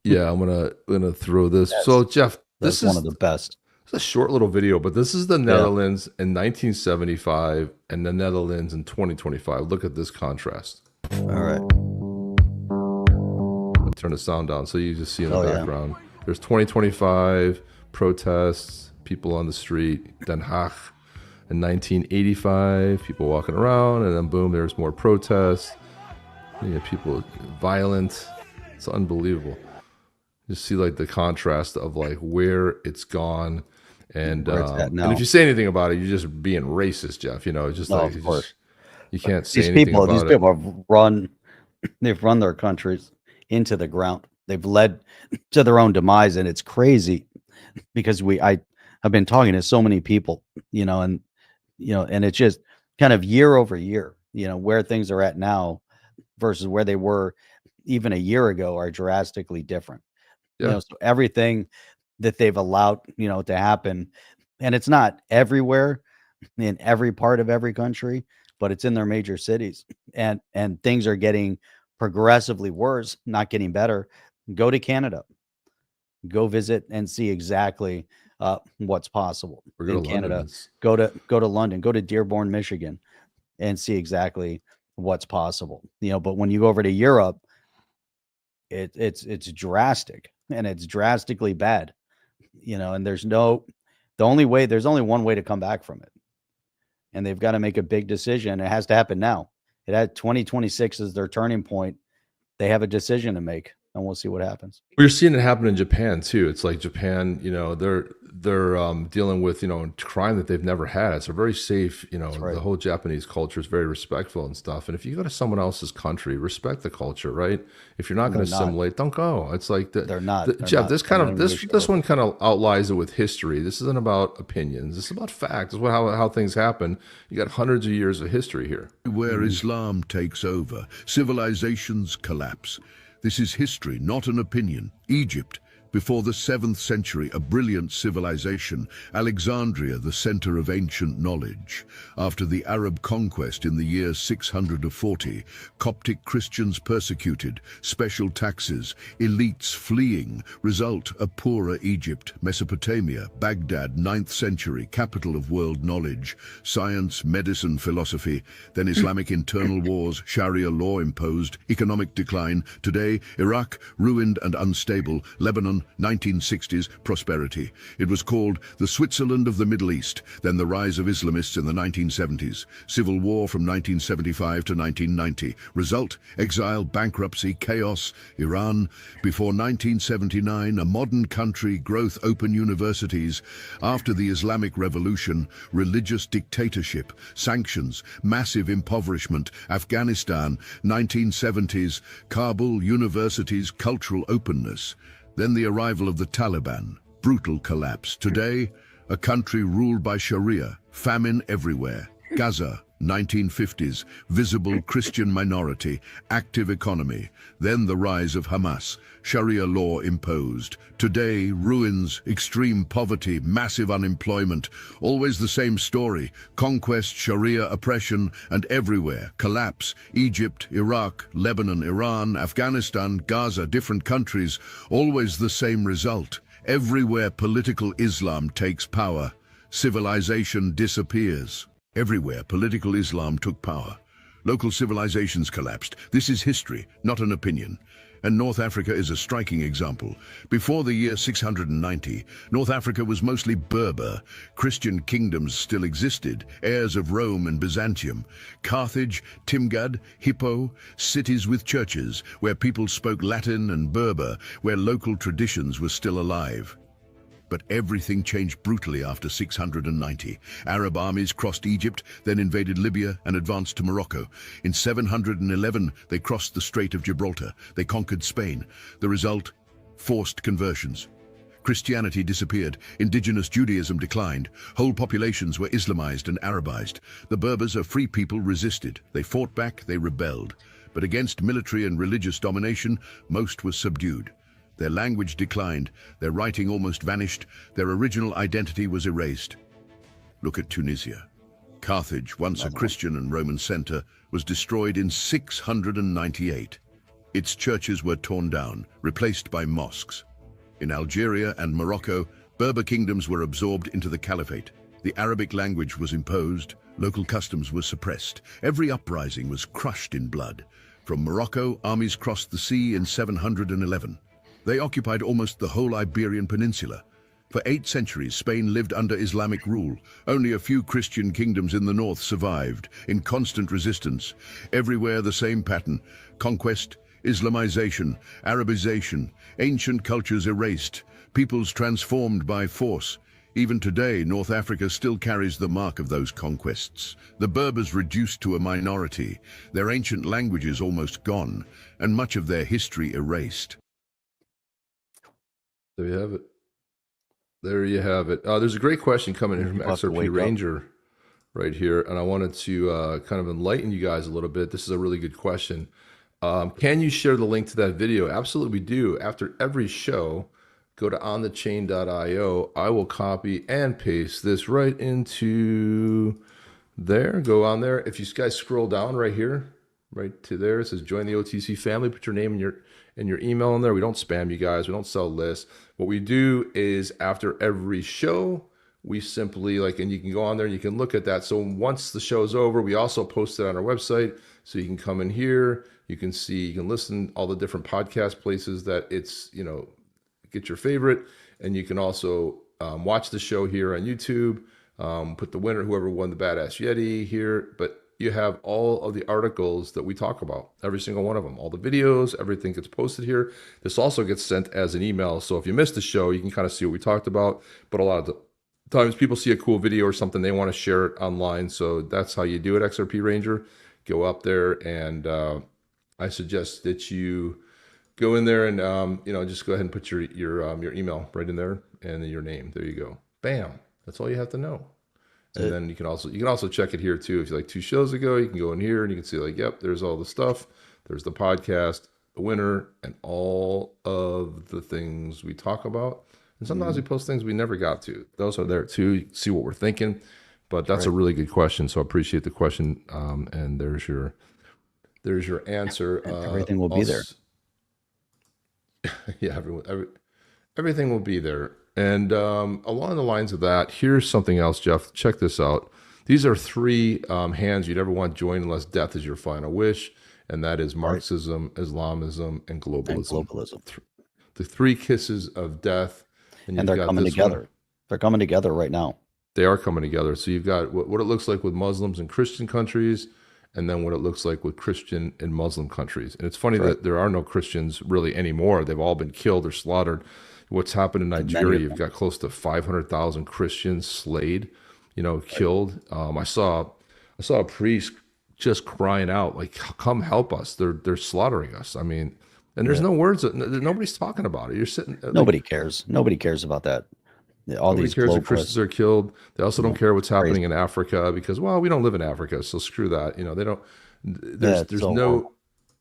yeah, I'm gonna throw this. So Jeff, That's this one is of the best. it's a short little video, but this is the Netherlands in 1975 and the Netherlands in 2025. Look at this contrast. All right. I'll turn the sound down so you just see in the Oh, yeah. background. There's 2025 protests, people on the street, Den Haag. In 1985, people walking around, and then boom, there's more protests. You get people violent. It's unbelievable. You see like the contrast of like where it's gone, and Where it's at now. and if you say anything about it, you're just being racist, Jeff. It's just No, like of you course. can't say These anything people about it. they've run their countries into the ground. They've led to their own demise, and it's crazy because I've been talking to so many people, and it's just kind of year over year, where things are at now versus where they were even a year ago are drastically different. Yeah. So everything that they've allowed, to happen, and it's not everywhere in every part of every country, but it's in their major cities, and things are getting progressively worse, not getting better. Go to Canada, go visit and see exactly what's possible Or go in to Canada. London. Go to London, go to Dearborn, Michigan, and see exactly what's possible. But when you go over to Europe, it's drastic, and it's drastically bad. And there's only one way to come back from it. And they've got to make a big decision. It has to happen now. It had 2026 as their turning point. They have a decision to make, and we'll see what happens. We're seeing it happen in Japan too. It's like Japan, they're dealing with crime that they've never had. It's a very safe, right. The whole Japanese culture is very respectful and stuff. And if you go to someone else's country, respect the culture, right? If you're not going to assimilate, don't go. It's like They're not. Jeff, this one kind of outlies it with history. This isn't about opinions. This is about facts. This is how things happen. You got hundreds of years of history here. Where Islam takes over, civilizations collapse. This is history, not an opinion. Egypt, before the 7th century, a brilliant civilization. Alexandria, the center of ancient knowledge. After the Arab conquest in the year 640, Coptic Christians persecuted, special taxes, elites fleeing, result a poorer Egypt. Mesopotamia, Baghdad, 9th century, capital of world knowledge, science, medicine, philosophy. Then Islamic internal wars, Sharia law imposed, economic decline. Today, Iraq, ruined and unstable. Lebanon, 1960s, prosperity. It was called the Switzerland of the Middle East. Then the rise of Islamists in the 1970s. Civil war from 1975 to 1990. Result, exile, bankruptcy, chaos. Iran, before 1979, a modern country, growth, open universities. After the Islamic Revolution, religious dictatorship, sanctions, massive impoverishment. Afghanistan, 1970s, Kabul, universities, cultural openness. Then the arrival of the Taliban, brutal collapse. Today, a country ruled by Sharia, famine everywhere. Gaza, 1950s, visible Christian minority, active economy. Then the rise of Hamas, Sharia law imposed. Today, ruins, extreme poverty, massive unemployment. Always the same story, conquest, Sharia oppression, and everywhere, collapse. Egypt, Iraq, Lebanon, Iran, Afghanistan, Gaza, different countries, always the same result. Everywhere political Islam takes power, civilization disappears. Everywhere, political Islam took power. Local civilizations collapsed. This is history, not an opinion. And North Africa is a striking example. Before the year 690, North Africa was mostly Berber. Christian kingdoms still existed, heirs of Rome and Byzantium. Carthage, Timgad, Hippo, cities with churches, where people spoke Latin and Berber, where local traditions were still alive. But everything changed brutally after 690. Arab armies crossed Egypt, then invaded Libya and advanced to Morocco. In 711, they crossed the Strait of Gibraltar. They conquered Spain. The result? Forced conversions. Christianity disappeared, indigenous Judaism declined, whole populations were Islamized and Arabized. The Berbers, a free people, resisted. They fought back, they rebelled. But against military and religious domination, most was subdued. Their language declined, their writing almost vanished, their original identity was erased. Look at Tunisia. Carthage, once a Christian and Roman center, was destroyed in 698. Its churches were torn down, replaced by mosques. In Algeria and Morocco, Berber kingdoms were absorbed into the caliphate. The Arabic language was imposed, local customs were suppressed. Every uprising was crushed in blood. From Morocco, armies crossed the sea in 711. They occupied almost the whole Iberian Peninsula. For 8 centuries, Spain lived under Islamic rule. Only a few Christian kingdoms in the north survived, in constant resistance. Everywhere the same pattern: conquest, Islamization, Arabization, ancient cultures erased, peoples transformed by force. Even today, North Africa still carries the mark of those conquests. The Berbers reduced to a minority, their ancient languages almost gone, and much of their history erased. There you have it. There you have it. There's a great question coming in from XRP Ranger right here, and I wanted to kind of enlighten you guys a little bit. This is a really good question. Can you share the link to that video? Absolutely, we do. After every show, go to onthechain.io. I will copy and paste this right into there. Go on there. If you guys scroll down right here, right to there, it says join the OTC family. Put your name and your email in there. We don't spam you guys. We don't sell lists. What we do is after every show, we simply and you can go on there and you can look at that. So once the show's over, we also post it on our website. So you can come in here, you can see, you can listen all the different podcast places that it's, get your favorite. And you can also watch the show here on YouTube, put the winner, whoever won the Badass Yeti here. But you have all of the articles that we talk about, every single one of them, all the videos, everything gets posted here. This also gets sent as an email. So if you missed the show, you can kind of see what we talked about. But a lot of the times people see a cool video or something, they want to share it online. So that's how you do it, XRP Ranger. Go up there, and I suggest that you go in there and just go ahead and put your email right in there and then your name. There you go. Bam. That's all you have to know. And then you can also check it here too. If you 2 shows ago, you can go in here and you can see yep, there's all the stuff. There's the podcast, the winner, and all of the things we talk about. And sometimes we post things we never got to. Those are there too. You can see what we're thinking. But that's a really good question. So I appreciate the question. And there's your answer. Everything will be there. Yeah, everything will be there. And along the lines of that, here's something else, Jeff. Check this out. These are 3 hands you'd ever want joined unless death is your final wish. And that is Marxism, Islamism, and globalism. The 3 kisses of death. And they're coming together. They're coming together right now. They are coming together. So you've got what it looks like with Muslims and Christian countries, and then what it looks like with Christian and Muslim countries. And it's funny that there are no Christians really anymore. They've all been killed or slaughtered. What's happened in Nigeria, you've got close to 500,000 Christians slayed, killed. I saw a priest just crying out, come help us. They're slaughtering us. I mean, and there's no words. Nobody's talking about it. You're sitting. Nobody cares. Nobody cares about that. Nobody cares if Christians are killed. They also don't care what's happening in Africa because, we don't live in Africa, so screw that. They don't. There's no.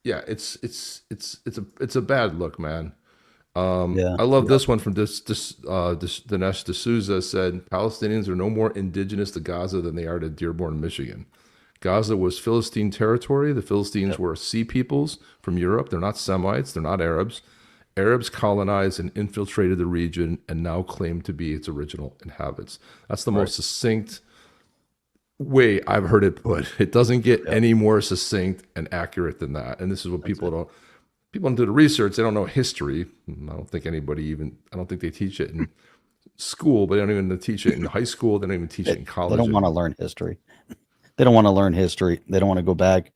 Yeah, it's a bad look, man. I love this one from Dinesh D'Souza said, Palestinians are no more indigenous to Gaza than they are to Dearborn, Michigan. Gaza was Philistine territory. The Philistines were sea peoples from Europe. They're not Semites. They're not Arabs. Arabs colonized and infiltrated the region and now claim to be its original inhabitants. That's the most succinct way I've heard it put. It doesn't get any more succinct and accurate than that. And this is what people don't do the research. They don't know history. I don't think they teach it in school, but they don't even teach it in high school. They don't even teach it in college. They don't want to learn history. They don't want to learn history. They don't want to go back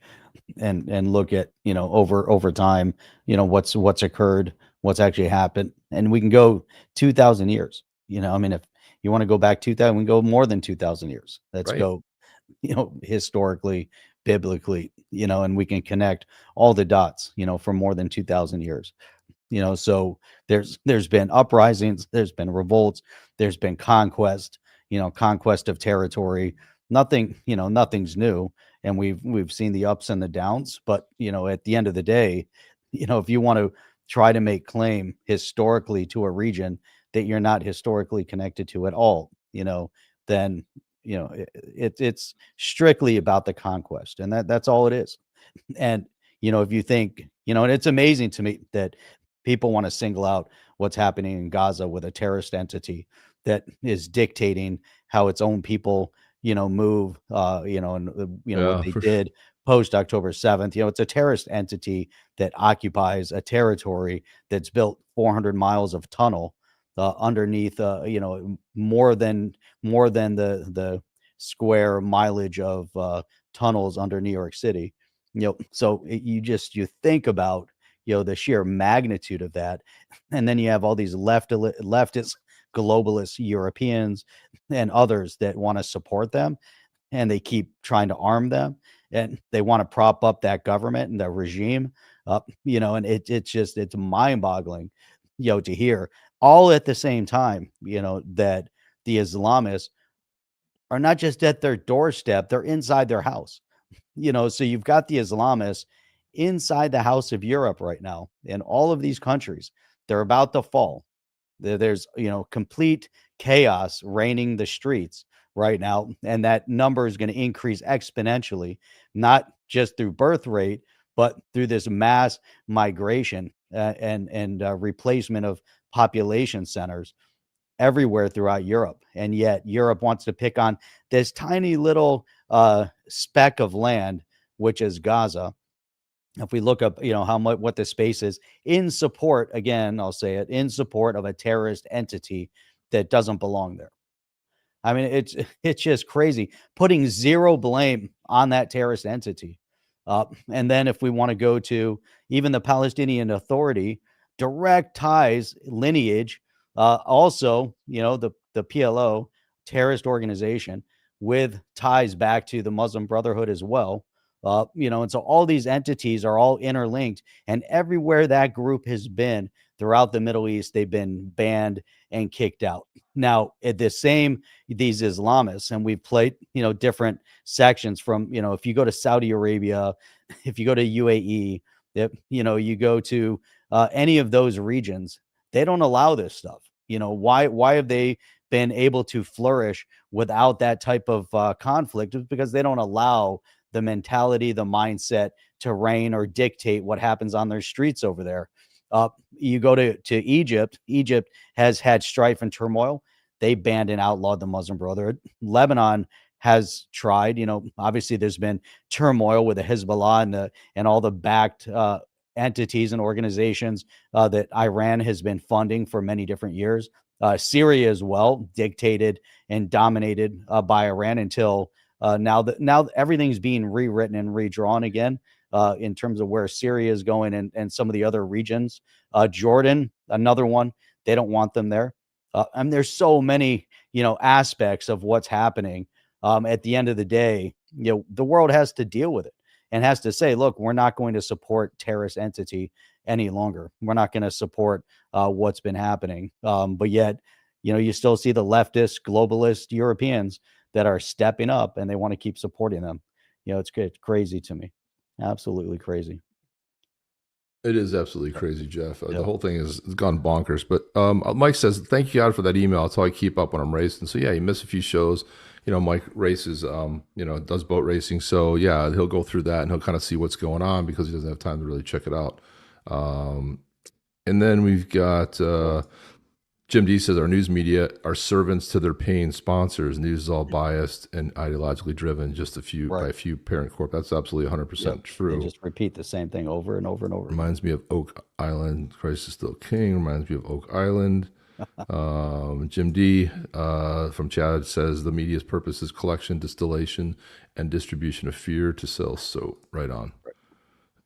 and look at, over time, what's occurred, what's actually happened. And we can go 2,000 years. I mean, if you want to go back 2000, we can go more than 2000 years. Let's Right. go, historically, biblically, and we can connect all the dots, for more than 2000 years. So there's been uprisings, there's been revolts, there's been conquest, conquest of territory. Nothing's new, and we've seen the ups and the downs. But at the end of the day, if you want to try to make claim historically to a region that you're not historically connected to at all, then it's strictly about the conquest, and that's all it is. And if you think, and it's amazing to me that people want to single out what's happening in Gaza with a terrorist entity that is dictating how its own people, move, and what Yeah, they for did post October 7th. It's a terrorist entity that occupies a territory that's built 400 miles of tunnel underneath, more than the square mileage of tunnels under New York City. So you think about the sheer magnitude of that, and then you have all these leftist globalist Europeans and others that want to support them, and they keep trying to arm them, and they want to prop up that government and that regime. And it's mind-boggling, to hear all at the same time, that the Islamists are not just at their doorstep, they're inside their house. So you've got the Islamists inside the house of Europe right now, in all of these countries. They're about to fall. There's, complete chaos reigning the streets right now. And that number is going to increase exponentially, not just through birth rate, but through this mass migration and replacement of population centers everywhere throughout Europe. And yet Europe wants to pick on this tiny little speck of land, which is Gaza. If we look up, how much, what the space is in support, again, I'll say it, in support of a terrorist entity that doesn't belong there. I mean, it's just crazy, putting zero blame on that terrorist entity. And then if we want to go to even the Palestinian Authority, direct ties, lineage, also, the PLO, terrorist organization, with ties back to the Muslim Brotherhood as well. And so all these entities are all interlinked, and everywhere that group has been throughout the Middle East, they've been banned and kicked out. Now, at the same, these Islamists, and we've played, different sections from, if you go to Saudi Arabia, if you go to UAE, if, you go to any of those regions, they don't allow this stuff. Why have they been able to flourish without that type of conflict? It's because they don't allow the mentality, the mindset to reign or dictate what happens on their streets over there. You go to Egypt. Egypt has had strife and turmoil. They banned and outlawed the Muslim Brotherhood. Lebanon has tried. Obviously there's been turmoil with the Hezbollah and all the backed entities and organizations that Iran has been funding for many different years. Syria as well, dictated and dominated by Iran until now everything's being rewritten and redrawn again in terms of where Syria is going and some of the other regions. Jordan, another one, they don't want them there. And there's so many, aspects of what's happening. At the end of the day, the world has to deal with it and has to say, look, we're not going to support terrorist entity any longer. We're not going to support what's been happening. But yet, you still see the leftist, globalist Europeans that are stepping up, and they want to keep supporting them. It's crazy to me. Absolutely crazy. It is absolutely crazy, Jeff. The whole thing has gone bonkers. But Mike says, thank you, God, for that email. It's how I keep up when I'm racing. So, yeah, you miss a few shows. Mike races, does boat racing. So, yeah, he'll go through that and he'll kind of see what's going on because he doesn't have time to really check it out. And then we've got Jim D says, our news media are servants to their paying sponsors. News is all biased and ideologically driven, just by a few parent corp. That's absolutely 100% true. They just repeat the same thing over and over and over. Reminds me of Oak Island. Christ is still king. Reminds me of Oak Island. Jim D from Chad says, the media's purpose is collection, distillation, and distribution of fear to sell soap. Right on.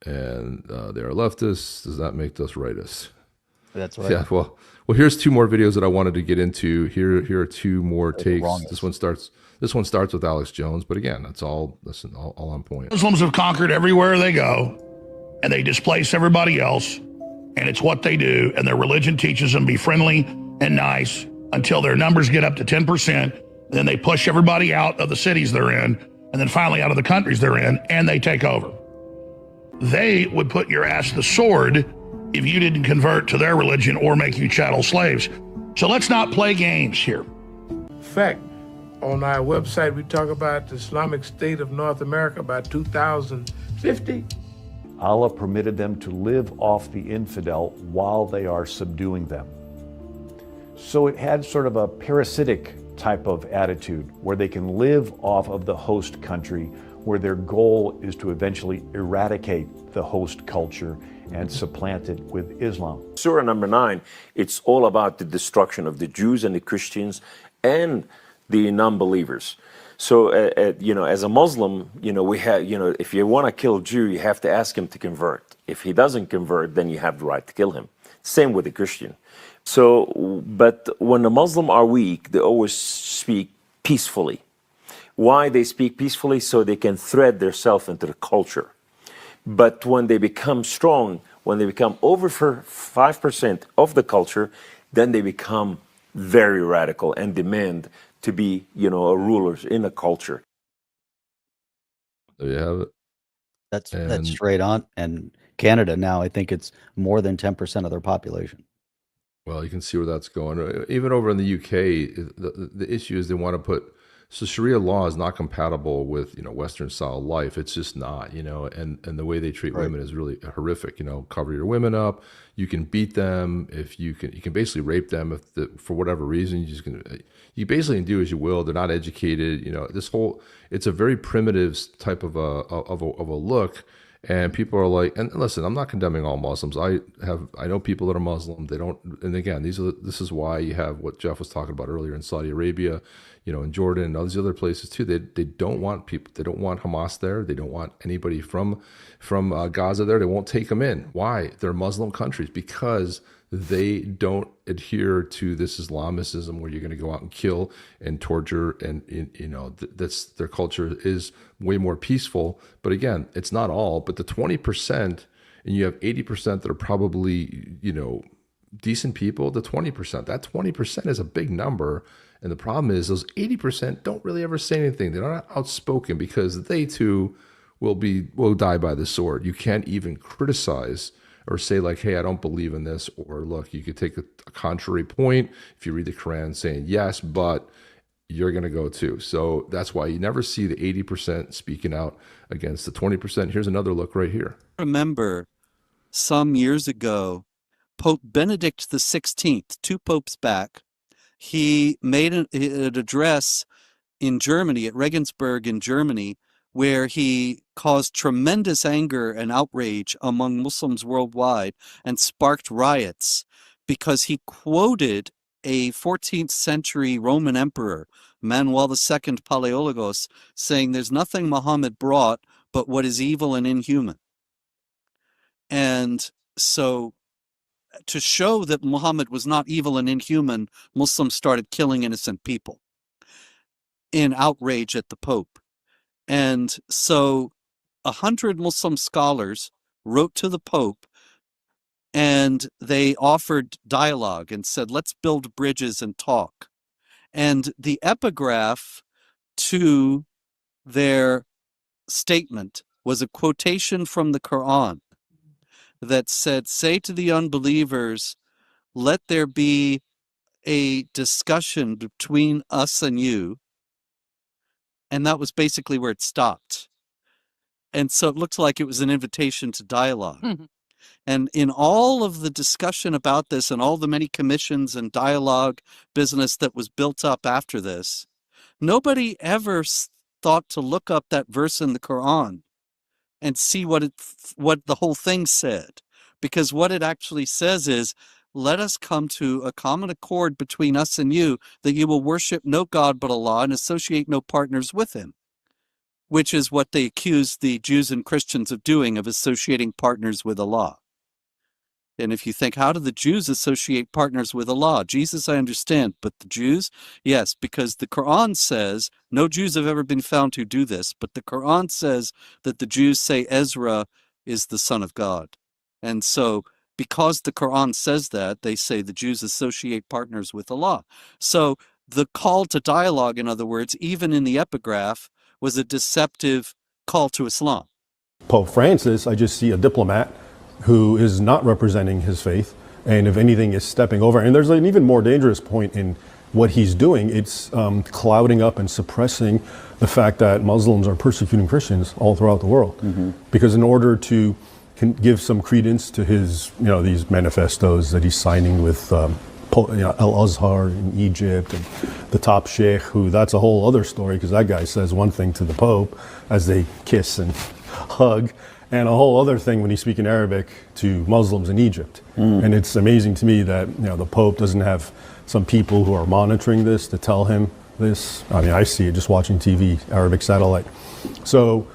And they are leftists. Does that make us rightists? That's right. Yeah, well, here's two more videos that I wanted to get into. Here are two more takes. wrongest. This one starts with Alex Jones, but again, that's all on point. Muslims have conquered everywhere they go, and they displace everybody else, and it's what they do, and their religion teaches them to be friendly and nice until their numbers get up to 10%, then they push everybody out of the cities they're in, and then finally out of the countries they're in, and they take over. They would put your ass to the sword if you didn't convert to their religion or make you chattel slaves. So let's not play games here. In fact, on our website, we talk about the Islamic State of North America by 2050. Allah permitted them to live off the infidel while they are subduing them. So it had sort of a parasitic type of attitude where they can live off of the host country, where their goal is to eventually eradicate the host culture and supplant it with Islam. Surah number 9, it's all about the destruction of the Jews and the Christians and the non-believers. So, as a Muslim, we have, if you want to kill a Jew, you have to ask him to convert. If he doesn't convert, then you have the right to kill him. Same with the Christian. So, but when the Muslim are weak, they always speak peacefully. Why they speak peacefully? So they can thread themselves into the culture. But when they become strong, when they become over 5% of the culture, then they become very radical and demand to be, rulers in a culture. There you have it. That's straight on. And Canada now, I think it's more than 10% of their population. Well, you can see where that's going. Even over in the UK, the issue is they want to put, so Sharia law is not compatible with, Western style life. It's just not, and the way they treat women is really horrific. Cover your women up. You can beat them if you can basically rape them if for whatever reason. You basically can do as you will. They're not educated. It's a very primitive type of a look. And people are like, and listen, I'm not condemning all Muslims. I know people that are Muslim. They don't, and again, this is why you have what Jeff was talking about earlier in Saudi Arabia, in Jordan and all these other places too. They don't want people. They don't want Hamas there. They don't want anybody from Gaza there. They won't take them in. Why? They're Muslim countries because they don't adhere to this Islamicism where you're going to go out and kill and torture, and that's their culture is way more peaceful. But again, it's not all. But the 20%, and you have 80% that are probably decent people. The 20%, that 20% is a big number. And the problem is those 80% don't really ever say anything. They're not outspoken because they too will die by the sword. You can't even criticize or say like, hey, I don't believe in this, or look, you could take a contrary point if you read the Quran saying yes, but you're going to go too. So that's why you never see the 80% speaking out against the 20%. Here's another look right here. Remember, some years ago, Pope Benedict XVI, 2 popes back, he made an address in Germany, at Regensburg in Germany, where he caused tremendous anger and outrage among Muslims worldwide and sparked riots because he quoted a 14th century Roman emperor, Manuel II Palaeologos, saying there's nothing Muhammad brought but what is evil and inhuman. And so to show that Muhammad was not evil and inhuman, Muslims started killing innocent people in outrage at the Pope. And so 100 Muslim scholars wrote to the Pope, and they offered dialogue and said, let's build bridges and talk. And the epigraph to their statement was a quotation from the Quran that said, say to the unbelievers, let there be a discussion between us and you. And that was basically where it stopped. And so it looked like it was an invitation to dialogue. Mm-hmm. And in all of the discussion about this and all the many commissions and dialogue business that was built up after this, nobody ever thought to look up that verse in the Quran and see what the whole thing said. Because what it actually says is, let us come to a common accord between us and you that you will worship no God but Allah and associate no partners with him, which is what they accused the Jews and Christians of doing, of associating partners with Allah. And if you think, how do the Jews associate partners with Allah? Jesus, I understand, but the Jews? Yes, because the Quran says, no Jews have ever been found who do this, but the Quran says that the Jews say Ezra is the son of God. And so, because the Quran says that, they say the Jews associate partners with Allah. So, the call to dialogue, in other words, even in the epigraph, was a deceptive call to Islam. Pope Francis, I just see a diplomat who is not representing his faith, and if anything is stepping over. And there's an even more dangerous point in what he's doing. It's clouding up and suppressing the fact that Muslims are persecuting Christians all throughout the world. Because in order to give some credence to his, these manifestos that he's signing with Al-Azhar in Egypt and the top sheikh, who that's a whole other story, because that guy says one thing to the Pope as they kiss and hug, and a whole other thing when he's speaking Arabic to Muslims in Egypt. And it's amazing to me that the Pope doesn't have some people who are monitoring this to tell him this. I mean, I see it just watching TV, Arabic satellite. So,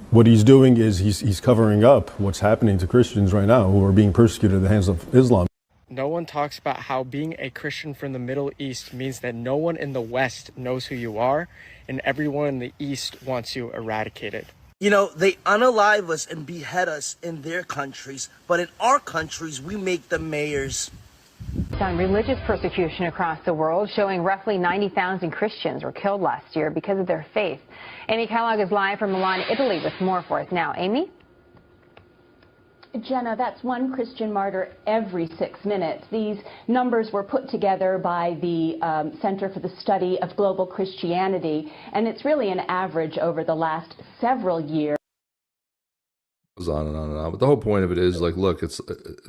what he's doing is he's covering up what's happening to Christians right now who are being persecuted at the hands of Islam. No one talks about how being a Christian from the Middle East means that no one in the West knows who you are, and everyone in the East wants you eradicated. They unalive us and behead us in their countries, but in our countries, we make them mayors. On religious persecution across the world, showing roughly 90,000 Christians were killed last year because of their faith. Amy Kellogg is live from Milan, Italy with more for us now. Amy? Jenna, that's one Christian martyr every 6 minutes. These numbers were put together by the Center for the Study of Global Christianity, and it's really an average over the last several years. Goes on and on and on. But the whole point of it is, look, it's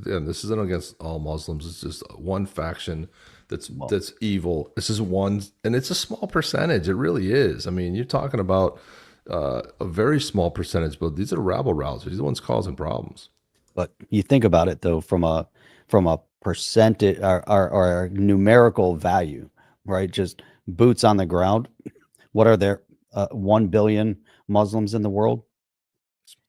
this isn't against all Muslims. It's just one faction that's evil. This is one, and it's a small percentage. It really is. I mean, you're talking about a very small percentage, but these are rabble rousers. These are the ones causing problems. But you think about it though, from a percentage or numerical value, right? Just boots on the ground. What are there? 1 billion Muslims in the world?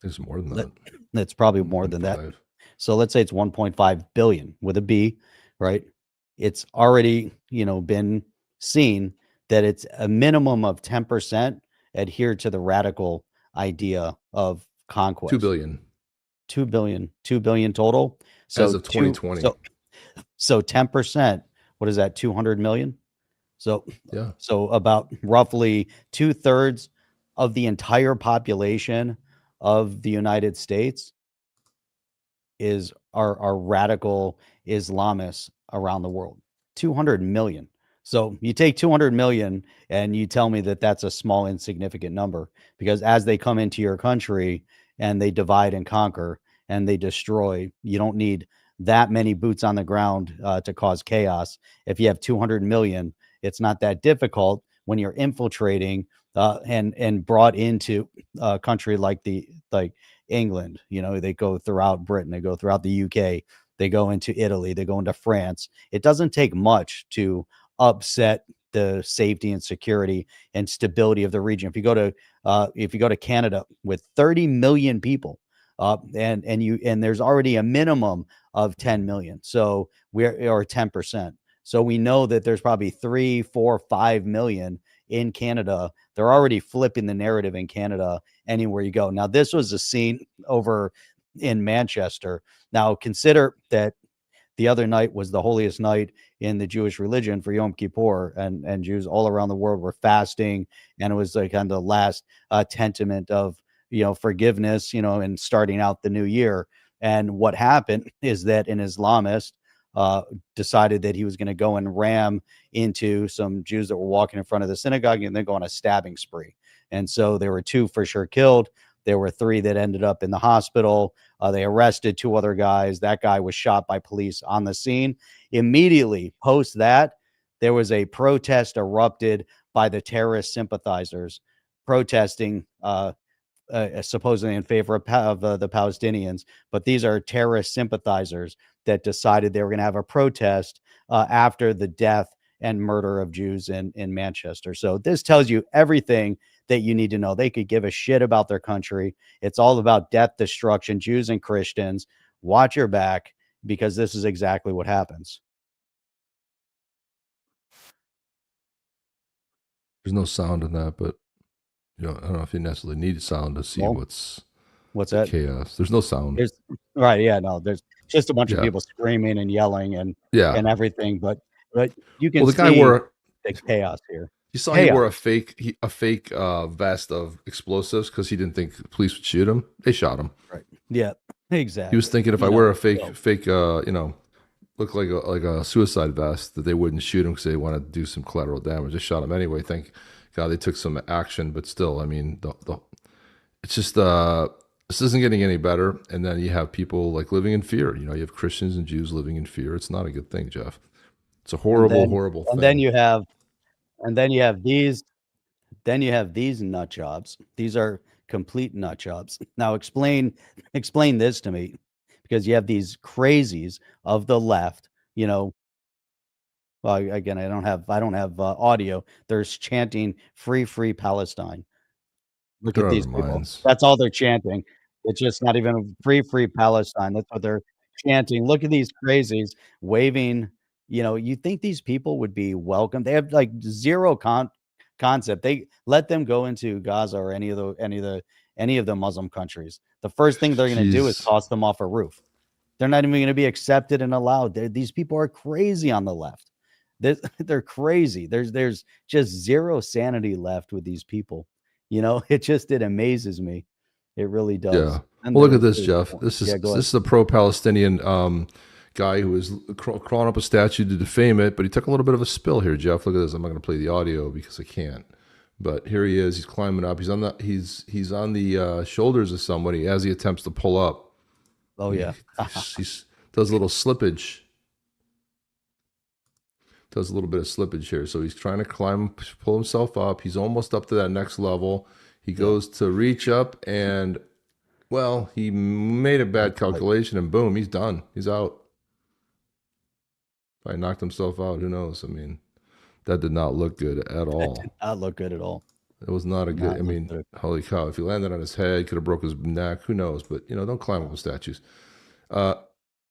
It's more than that. It's probably more than that. So let's say it's 1.5 billion with a B, right? It's already, been seen that it's a minimum of 10% adhere to the radical idea of conquest. 2 billion. 2 billion total. So as of 2020. So 10%, what is that? 200 million. So yeah. So about roughly 2/3 of the entire population of the United States are radical Islamists around the world. 200 million. So you take 200 million and you tell me that that's a small, insignificant number, because as they come into your country and they divide and conquer and they destroy, you don't need that many boots on the ground to cause chaos. If you have 200 million, it's not that difficult when you're infiltrating and brought into a country like England. They go throughout Britain, they go throughout the UK, they go into Italy, they go into France. It doesn't take much to upset the safety and security and stability of the region. If you go to Canada with 30 million people, and there's already a minimum of 10 million, or 10%. So we know that there's probably 3, 4, 5 million in Canada. They're already flipping the narrative in Canada anywhere you go. Now, this was a scene over in Manchester. Now, consider that the other night was the holiest night in the Jewish religion for Yom Kippur, and Jews all around the world were fasting, and it was like kind of the last testament of forgiveness, and starting out the new year. And what happened is that an Islamist decided that he was going to go and ram into some Jews that were walking in front of the synagogue and then go on a stabbing spree. And so there were 2 for sure killed. There were 3 that ended up in the hospital. They arrested 2 other guys. That guy was shot by police on the scene. Immediately post that, there was a protest erupted by the terrorist sympathizers protesting supposedly in favor of the Palestinians. But these are terrorist sympathizers that decided they were going to have a protest after the death and murder of Jews in Manchester. So this tells you everything that you need to know. They could give a shit about their country. It's all about death, destruction, Jews and Christians. watch your back, because this is exactly what happens. There's no sound in that, but I don't know if you necessarily need sound to see what's that? Chaos. There's no sound. There's there's just a bunch of people screaming and yelling and everything, but you can the guy see wore the chaos here. You saw he wore a fake vest of explosives because he didn't think the police would shoot him. They shot him. Right. Yeah. Exactly. He was thinking if I wear a fake, look like a suicide vest, that they wouldn't shoot him because they wanted to do some collateral damage. They shot him anyway. Thank God they took some action, but still, I mean, it's just this isn't getting any better. And then you have people like living in fear. You have Christians and Jews living in fear. It's not a good thing, Jeff. It's a horrible, horrible thing. And then you have these nut jobs. These are complete nut jobs. Now explain this to me, because you have these crazies of the left, Well, again, I don't have audio. They're chanting free Palestine. Look at these people. That's all they're chanting. It's just not even free Palestine. That's what they're chanting. Look at these crazies waving. You think these people would be welcome? They have like zero concept. They let them go into Gaza or any of the Muslim countries. The first thing they're going to do is toss them off a roof. They're not even going to be accepted and allowed. These people are crazy on the left. They're crazy. There's just zero sanity left with these people. It amazes me. It really does. Yeah. Well, look at this, Jeff. This is a pro-Palestinian guy who was crawling up a statue to defame it, but he took a little bit of a spill here, Jeff. Look at this. I'm not going to play the audio because I can't. But here he is. He's climbing up. He's on the shoulders of somebody as he attempts to pull up. Oh yeah. He does a little slippage. Does a little bit of slippage here. So he's trying to pull himself up. He's almost up to that next level. He goes to reach up and, well, he made a bad calculation and boom, he's done. He's out. Probably knocked himself out. Who knows? I mean, that did not look good at all. That did not look good at all. It was not a good, I mean, holy cow. If he landed on his head, could have broke his neck. Who knows? But, don't climb up with statues.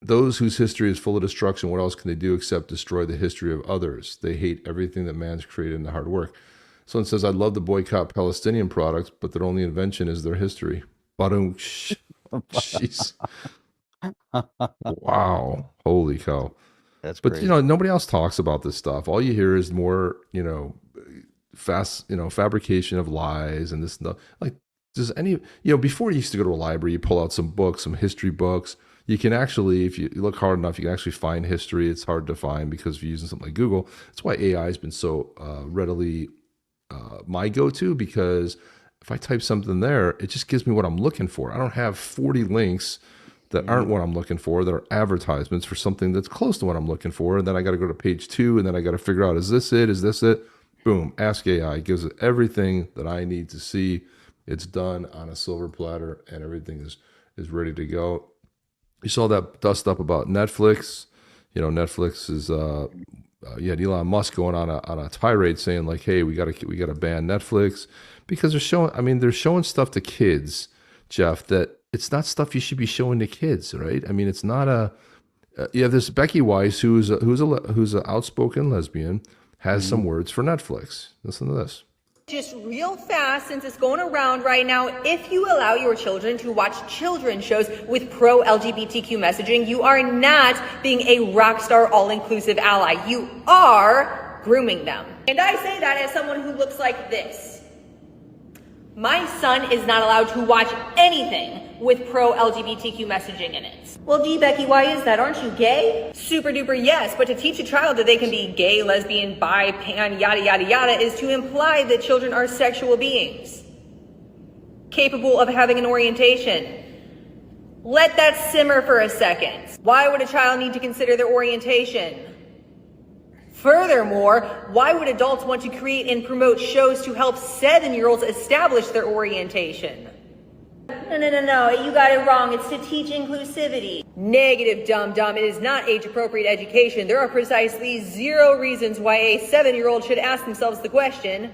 Those whose history is full of destruction, what else can they do except destroy the history of others? They hate everything that man's created in the hard work. Someone says, I'd love to boycott Palestinian products, but their only invention is their history. Jeez. Wow. Holy cow. That's but, crazy. Nobody else talks about this stuff. All you hear is more, fabrication of lies and this stuff. Like, does any, before you used to go to a library, you pull out some books, some history books. You can actually, if you look hard enough, you can actually find history. It's hard to find because if you're using something like Google. That's why AI has been so readily my go-to, because if I type something there, it just gives me what I'm looking for. I don't have 40 links that aren't what I'm looking for, that are advertisements for something that's close to what I'm looking for. And then I got to go to page 2, and then I got to figure out, is this it? Is this it? Boom, ask AI. It gives it everything that I need to see. It's done on a silver platter, and everything is ready to go. You saw that dust up about Netflix. Netflix is you had Elon Musk going on a tirade saying like, "Hey, we got to ban Netflix," because they're showing stuff to kids, Jeff, that it's not stuff you should be showing to kids, right? I mean, it's not you have this Becky Weiss who's an outspoken lesbian, has some words for Netflix. Listen to this. Just real fast, since it's going around right now, if you allow your children to watch children's shows with pro-LGBTQ messaging, you are not being a rock star all-inclusive ally. You are grooming them. And I say that as someone who looks like this. My son is not allowed to watch anything with pro-LGBTQ messaging in it. Well, gee, Becky, why is that? Aren't you gay? Super duper yes, but to teach a child that they can be gay, lesbian, bi, pan, yada yada yada is to imply that children are sexual beings, capable of having an orientation. Let that simmer for a second. Why would a child need to consider their orientation? Furthermore, why would adults want to create and promote shows to help 7-year-olds establish their orientation? No, you got it wrong. It's to teach inclusivity. Negative, dum-dum. It is not age-appropriate education. There are precisely 0 reasons why a 7-year-old should ask themselves the question,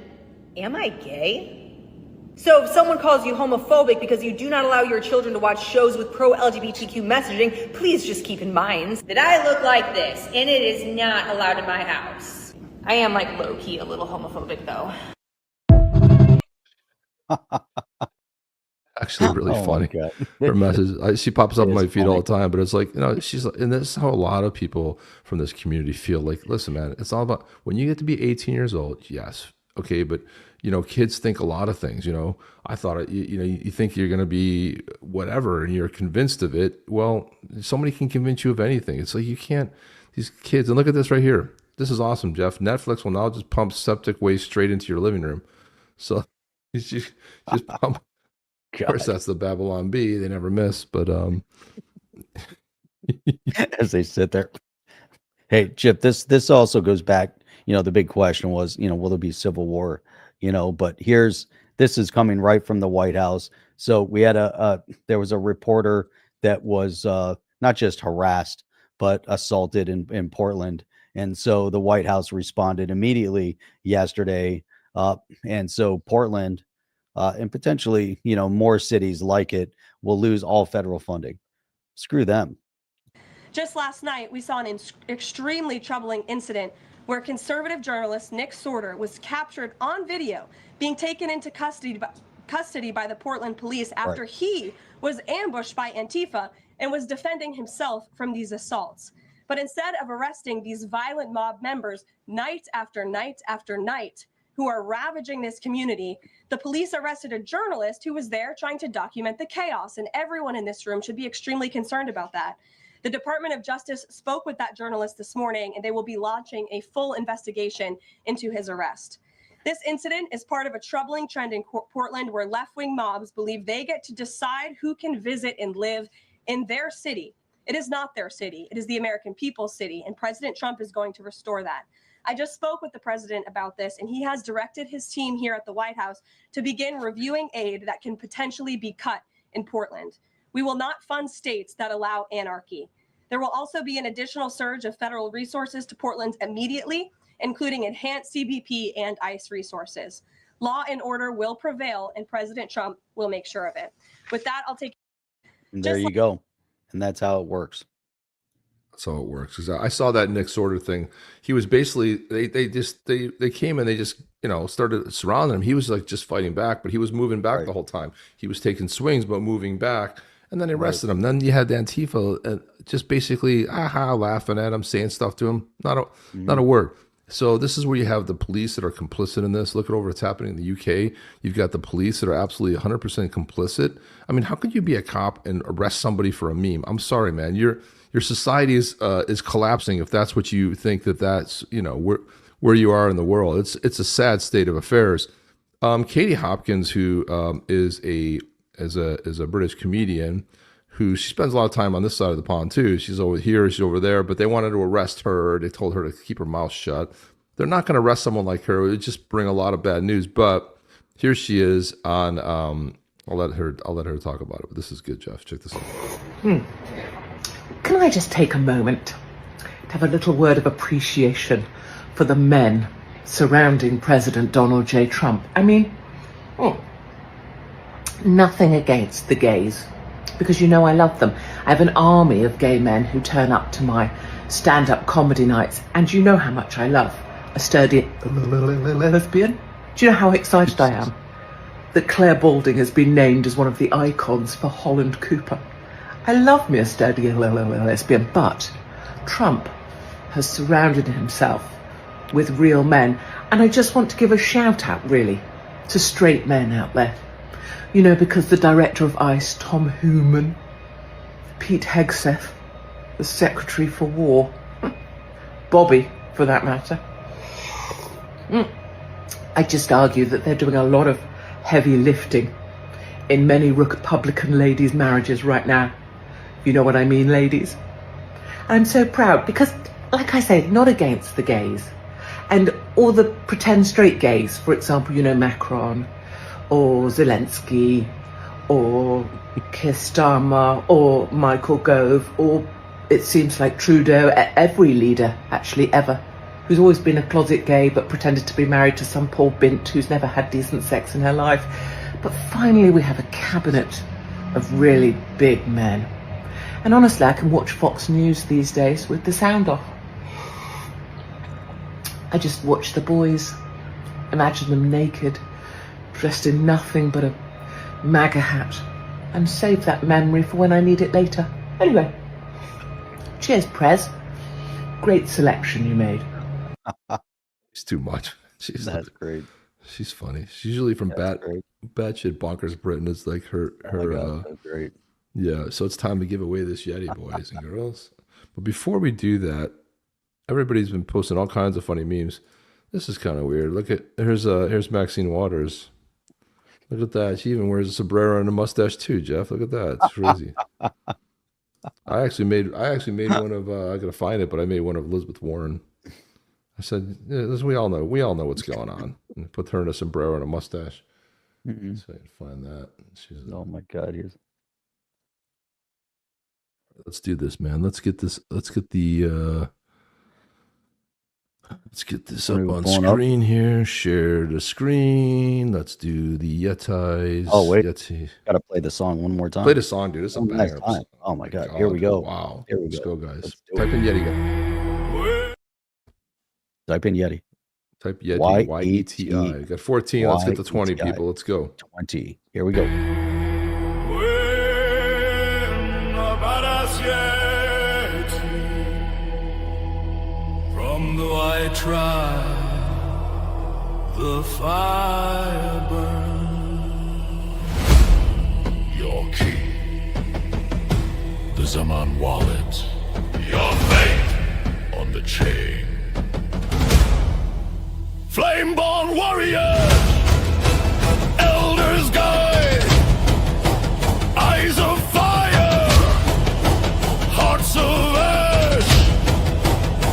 am I gay? So if someone calls you homophobic because you do not allow your children to watch shows with pro-LGBTQ messaging, please just keep in mind that I look like this, and it is not allowed in my house. I am like low-key a little homophobic though. Actually really funny. Her message, she pops up on my feed all the time, but it's like, she's like, and this is how a lot of people from this community feel. Like, listen, man, it's all about when you get to be 18 years old. Yes, okay, but kids think a lot of things. I thought you think you're going to be whatever, and you're convinced of it. Well, somebody can convince you of anything. It's like you can't. These kids, and look at this right here. This is awesome, Jeff. Netflix will now just pump septic waste straight into your living room. So just pump. Of course, that's the Babylon Bee. They never miss, but as they sit there. Hey, Chip, this also goes back, the big question was, will there be civil war? But this is coming right from the White House. So we had there was a reporter that was not just harassed, but assaulted in Portland. And so the White House responded immediately yesterday. And so Portland, and potentially, more cities like it will lose all federal funding. Screw them. Just last night, we saw an extremely troubling incident where conservative journalist Nick Sorter was captured on video being taken into custody by the Portland police after he was ambushed by Antifa and was defending himself from these assaults. But instead of arresting these violent mob members night after night after night who are ravaging this community, the police arrested a journalist who was there trying to document the chaos, and everyone in this room should be extremely concerned about that. The Department of Justice spoke with that journalist this morning, and they will be launching a full investigation into his arrest. This incident is part of a troubling trend in Portland where left-wing mobs believe they get to decide who can visit and live in their city. It is not their city. It is the American people's city, and President Trump is going to restore that. I just spoke with the president about this, and he has directed his team here at the White House to begin reviewing aid that can potentially be cut in Portland. We will not fund states that allow anarchy. There will also be an additional surge of federal resources to Portland immediately, including enhanced CBP and ICE resources. Law and order will prevail, and President Trump will make sure of it. With that, I'll take. And there you go. And that's how it works. That's how it works. 'Cause I saw that Nick Sorter thing. He was basically they came and they just started surrounding him. He was like just fighting back, but he was moving back the whole time. He was taking swings but moving back, and then they arrested him. Then you had the Antifa just basically laughing at him, saying stuff to him. Not a word. So this is where you have the police that are complicit in this. Look at over what's happening in the UK. You've got the police that are absolutely 100% complicit. I mean, how could you be a cop and arrest somebody for a meme? I'm sorry, man. Your society is collapsing if that's what you think that's where you are in the world. It's a sad state of affairs. Katie Hopkins, who is a British comedian, who she spends a lot of time on this side of the pond too. She's over here, she's over there, but they wanted to arrest her. They told her to keep her mouth shut. They're not going to arrest someone like her. It would just bring a lot of bad news. But here she is on. I'll let her talk about it. But this is good, Jeff. Check this out. Can I just take a moment to have a little word of appreciation for the men surrounding President Donald J. Trump? I mean, nothing against the gays, because I love them. I have an army of gay men who turn up to my stand-up comedy nights, and you know how much I love a sturdy lesbian. Do you know how excited I am that Claire Balding has been named as one of the icons for Holland Cooper? I love me a sturdy lesbian, but Trump has surrounded himself with real men, and I just want to give a shout out, really, to straight men out there. Because the director of ICE, Tom Hooman, Pete Hegseth, the Secretary for War, Bobby, for that matter, I just argue that they're doing a lot of heavy lifting in many Republican ladies' marriages right now. You know what I mean, ladies? I'm so proud because, like I say, not against the gays. And all the pretend straight gays, for example, Macron, or Zelensky, or Keir Starmer, or Michael Gove, or it seems like Trudeau, every leader, actually, ever, who's always been a closet gay but pretended to be married to some poor bint who's never had decent sex in her life. But finally we have a cabinet of really big men. And honestly, I can watch Fox News these days with the sound off. I just watch the boys, imagine them naked, dressed in nothing but a MAGA hat, and save that memory for when I need it later. Anyway, cheers, Prez. Great selection you made. It's too much. That's great. She's funny. She's usually from Batshit Bonkers Britain. It's like her that's great. Yeah, so it's time to give away this Yeti, boys and girls. But before we do that, everybody's been posting all kinds of funny memes. This is kind of weird. Look at here's Maxine Waters. Look at that. She even wears a sombrero and a mustache too, Jeff. Look at that. It's crazy. I actually made one of I gotta find it, but I made one of Elizabeth Warren. I said, yeah, we all know what's going on. And put her in a sombrero and a mustache. Mm-hmm. So I can find that. Oh my God, let's do this, man. Let's get this up on screen here. Share the screen. Let's do the Yetis. Oh wait, Yeti. Gotta play the song one more time. Play the song, dude. It's a banger. Oh my God, here we go. Wow. Here we Let's go, guys. Type in Yeti. Guys. Type in Yeti. Type Yeti. Y-E-T-I. Got 14. Let's get to 20, people. Let's go. 20. Here we go. From the white tribe, the fire burns. Your key, the Zaman wallet. Your fate on the chain. Flame-born warriors, elders guide, eyes of fire, hearts of ash.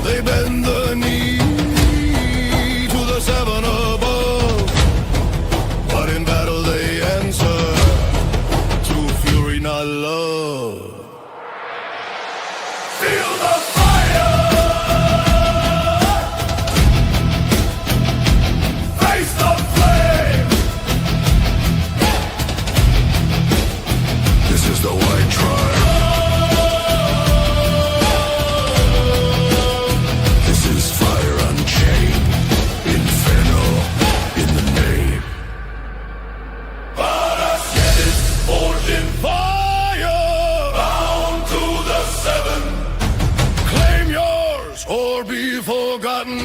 They bend the knee to the seven above, but in battle they answer to fury, not love. Feel the fire! Face the flame! This is the white tribe. This is fire unchained. Inferno in the name. But us get it forged in fire. Bound to the seven. Claim yours or be forgotten.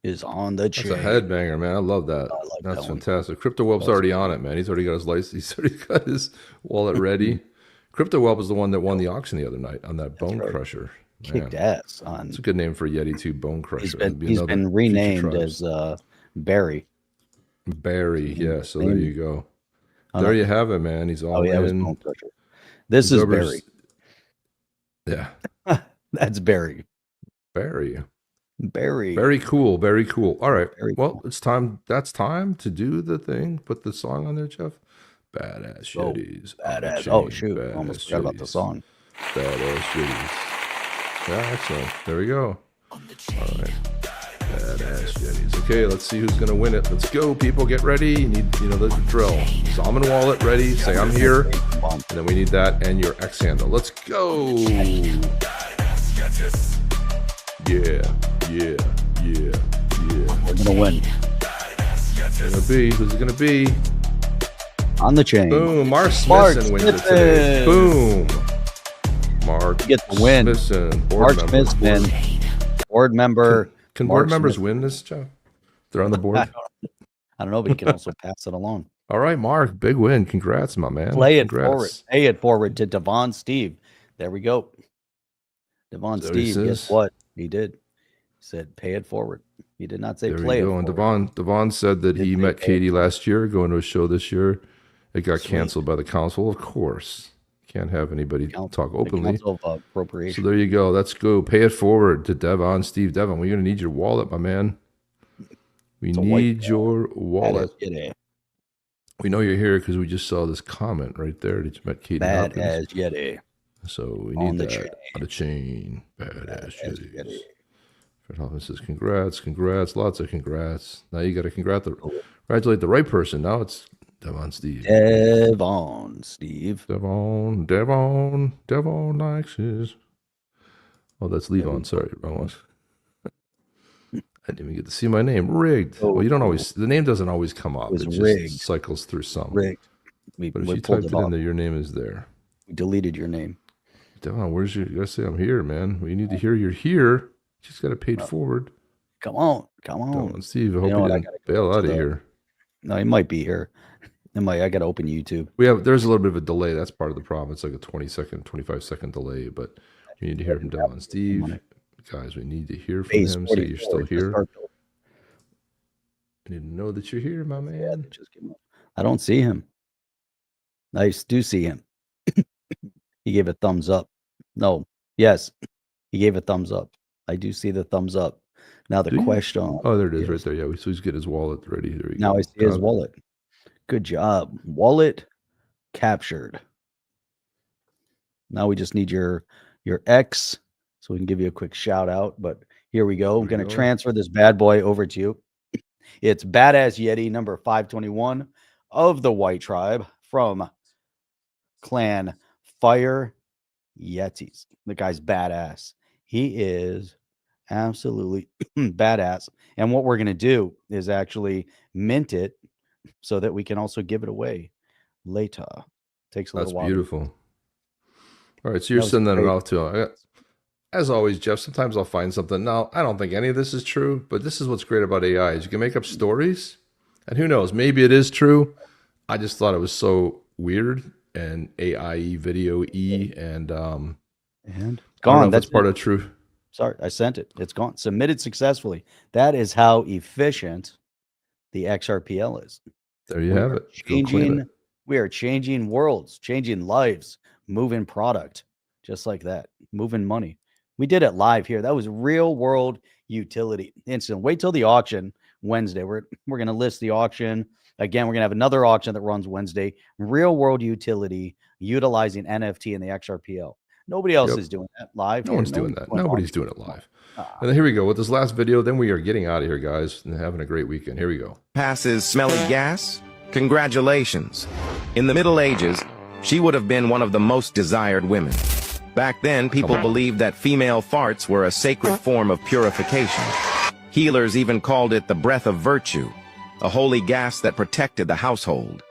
Is on the chain. That's a headbanger, man. I love that. That's fantastic. Crypto Whelp's already on it, man. He's already got his license. He's already got his wallet ready. Crypto Whelp is the one that won the auction the other night on that Bone Crusher. Kicked ass on. It's a good name for a Yeti 2 Bone Crusher. He's been renamed as Barry. Barry, yeah. So there you go. There you have it, man. He's all in. Bone Crusher. This is Barry. Yeah. That's Barry. Barry. Barry. Very cool. Very cool. All right. Well, it's time. That's time to do the thing. Put the song on there, Jeff. Badass Shitties. Badass. Oh, shoot. I almost forgot about the song. Badass Shitties. Yeah, excellent. There we go. All right. Badass Shitties. Okay, let's see who's going to win it. Let's go, people. Get ready. You need, the drill. Zaman wallet ready. Say I'm here. And then we need that and your X handle. Let's go. Yeah. We're gonna win. Who's it gonna be? On the chain. Boom. Mark Smithson wins it today. Boom. Mark get the win. Smithson, Mark Smithson, board member. Can board members win this, Joe? They're on the board. I don't know, but you can also pass it along. All right, Mark. Big win. Congrats, my man. Play it forward. Pay it forward to Devon Steve. There we go. Devon Steve. Guess what? He did. Said pay it forward. He did not say there play it forward. And Devon said that he met Katie last year, going to a show this year, It got canceled by the council, of course. Can't have anybody talk openly. Council of Appropriation. So there you go. Let's go. Pay it forward to Devon, Steve Devon. We're going to need your wallet, my man. We need your wallet. We know you're here because we just saw this comment right there that you met Katie Bad Hopkins. as Yeti. So we need that on the chain. Bad as Yeti. Fred Hoffman says, congrats. Lots of congrats. Now you got to congratulate the right person. Now it's Devon Steve. Devon Steve. Devon likes his. Oh, that's Levon. Sorry, wrong one. I didn't even get to see my name. Rigged. Well, you don't always. The name doesn't always come up. It just cycles through some. Rigged. But if you typed it in there, your name is there. We deleted your name. Devon, where's your? You gotta say I'm here, man. We need to hear you're here. Just got to pay it forward. Come on. Devon Steve, I hope you didn't bail out of here. No, he might be here. I got to open YouTube. There's a little bit of a delay. That's part of the problem. It's like a 25-second delay, but you need to hear from Devon Steve. Guys, we need to hear from him. So you're still here. I need to know that you're here, my man. I don't see him. I do see him. He gave a thumbs up. No. Yes. He gave a thumbs up. I do see the thumbs up. Now the question. Oh, there it is, right there. Yeah, so he's getting his wallet ready. There we go. Now I see his wallet. Good job. Wallet captured. Now we just need your X so we can give you a quick shout out. But here we go. I'm going to transfer this bad boy over to you. It's Badass Yeti number 521 of the White Tribe from Clan Fire Yetis. The guy's badass. He is absolutely badass. And what we're going to do is actually mint it so that we can also give it away later. Takes a little while. That's beautiful. All right, so you're sending it off to as always, Jeff. Sometimes I'll find something. Now, I don't think any of this is true, but this is what's great about AI is you can make up stories, and who knows, maybe it is true. I just thought it was so weird and AI video and gone. That's part of truth. Sorry, I sent it. It's gone. Submitted successfully. That is how efficient the XRPL is. There you have it. We are changing worlds, changing lives, moving product, just like that, moving money. We did it live here. That was real world utility. Instant. Wait till the auction Wednesday. We're going to list the auction. Again, we're going to have another auction that runs Wednesday. Real world utility utilizing NFT and the XRPL. Nobody else is doing that live. No one's doing that. Nobody's doing it live. And then here we go with this last video. Then we are getting out of here, guys, and having a great weekend. Here we go. Passes smelly gas? Congratulations. In the Middle Ages, she would have been one of the most desired women. Back then, people believed that female farts were a sacred form of purification. Healers even called it the breath of virtue, a holy gas that protected the household.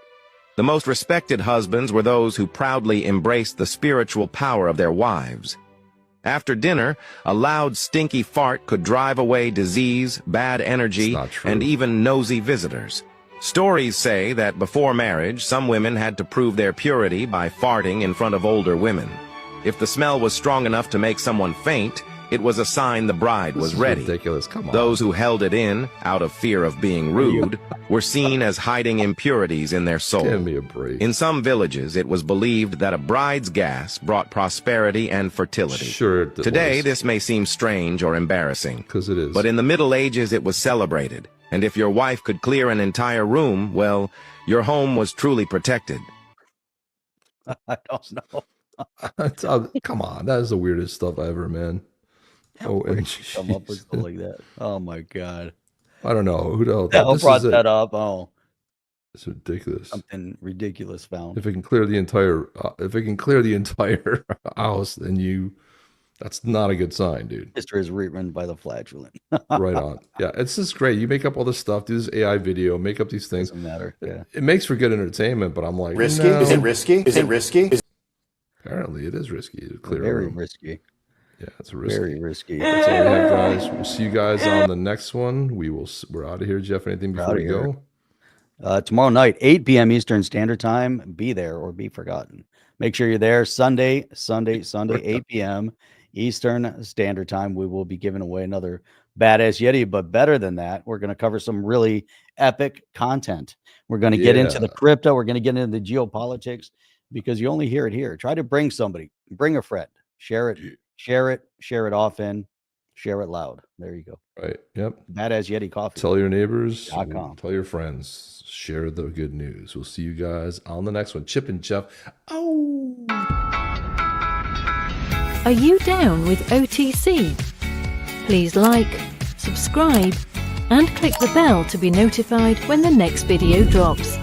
The most respected husbands were those who proudly embraced the spiritual power of their wives. After dinner, a loud, stinky fart could drive away disease, bad energy, and even nosy visitors. Stories say that before marriage, some women had to prove their purity by farting in front of older women. If the smell was strong enough to make someone faint, it was a sign the bride was ready. Ridiculous. Come on. Those who held it in, out of fear of being rude, were seen as hiding impurities in their soul. Give me a break. In some villages, it was believed that a bride's gas brought prosperity and fertility. Sure. Today, this may seem strange or embarrassing. Because it is. But in the Middle Ages, it was celebrated. And if your wife could clear an entire room, well, your home was truly protected. I don't know. Come on, that is the weirdest stuff ever, man. Come up with stuff like that. Oh my god! I don't know who the hell brought that up. Oh, it's ridiculous. Something ridiculous found. If it can clear the entire, house, then that's not a good sign, dude. History is rewritten by the flatulent. Right on. Yeah, it's just great. You make up all this stuff, do this AI video, make up these things. Doesn't matter. Yeah, it makes for good entertainment, but I'm like, risky? No. Is it risky? Is it risky? Apparently, it is risky to clear very a room. Risky. Yeah, it's risky. Very risky. That's all we have, guys. We'll see you guys on the next one. We're out of here, Jeff. Anything before we go? Tomorrow night, 8 p.m. Eastern Standard Time. Be there or be forgotten. Make sure you're there. Sunday, 8 p.m. Eastern Standard Time. We will be giving away another Badass Yeti, but better than that, we're going to cover some really epic content. We're going to get into the crypto. We're going to get into the geopolitics, because you only hear it here. Try to bring somebody, bring a friend, share it often, share it loud. There you go. Right. Yep. Badass Yeti Coffee. Tell your neighbors, .com. tell your friends, share the good news. We'll see you guys on the next one. Chip and Chuff. Oh. Are you down with OTC? Please like, subscribe, and click the bell to be notified when the next video drops.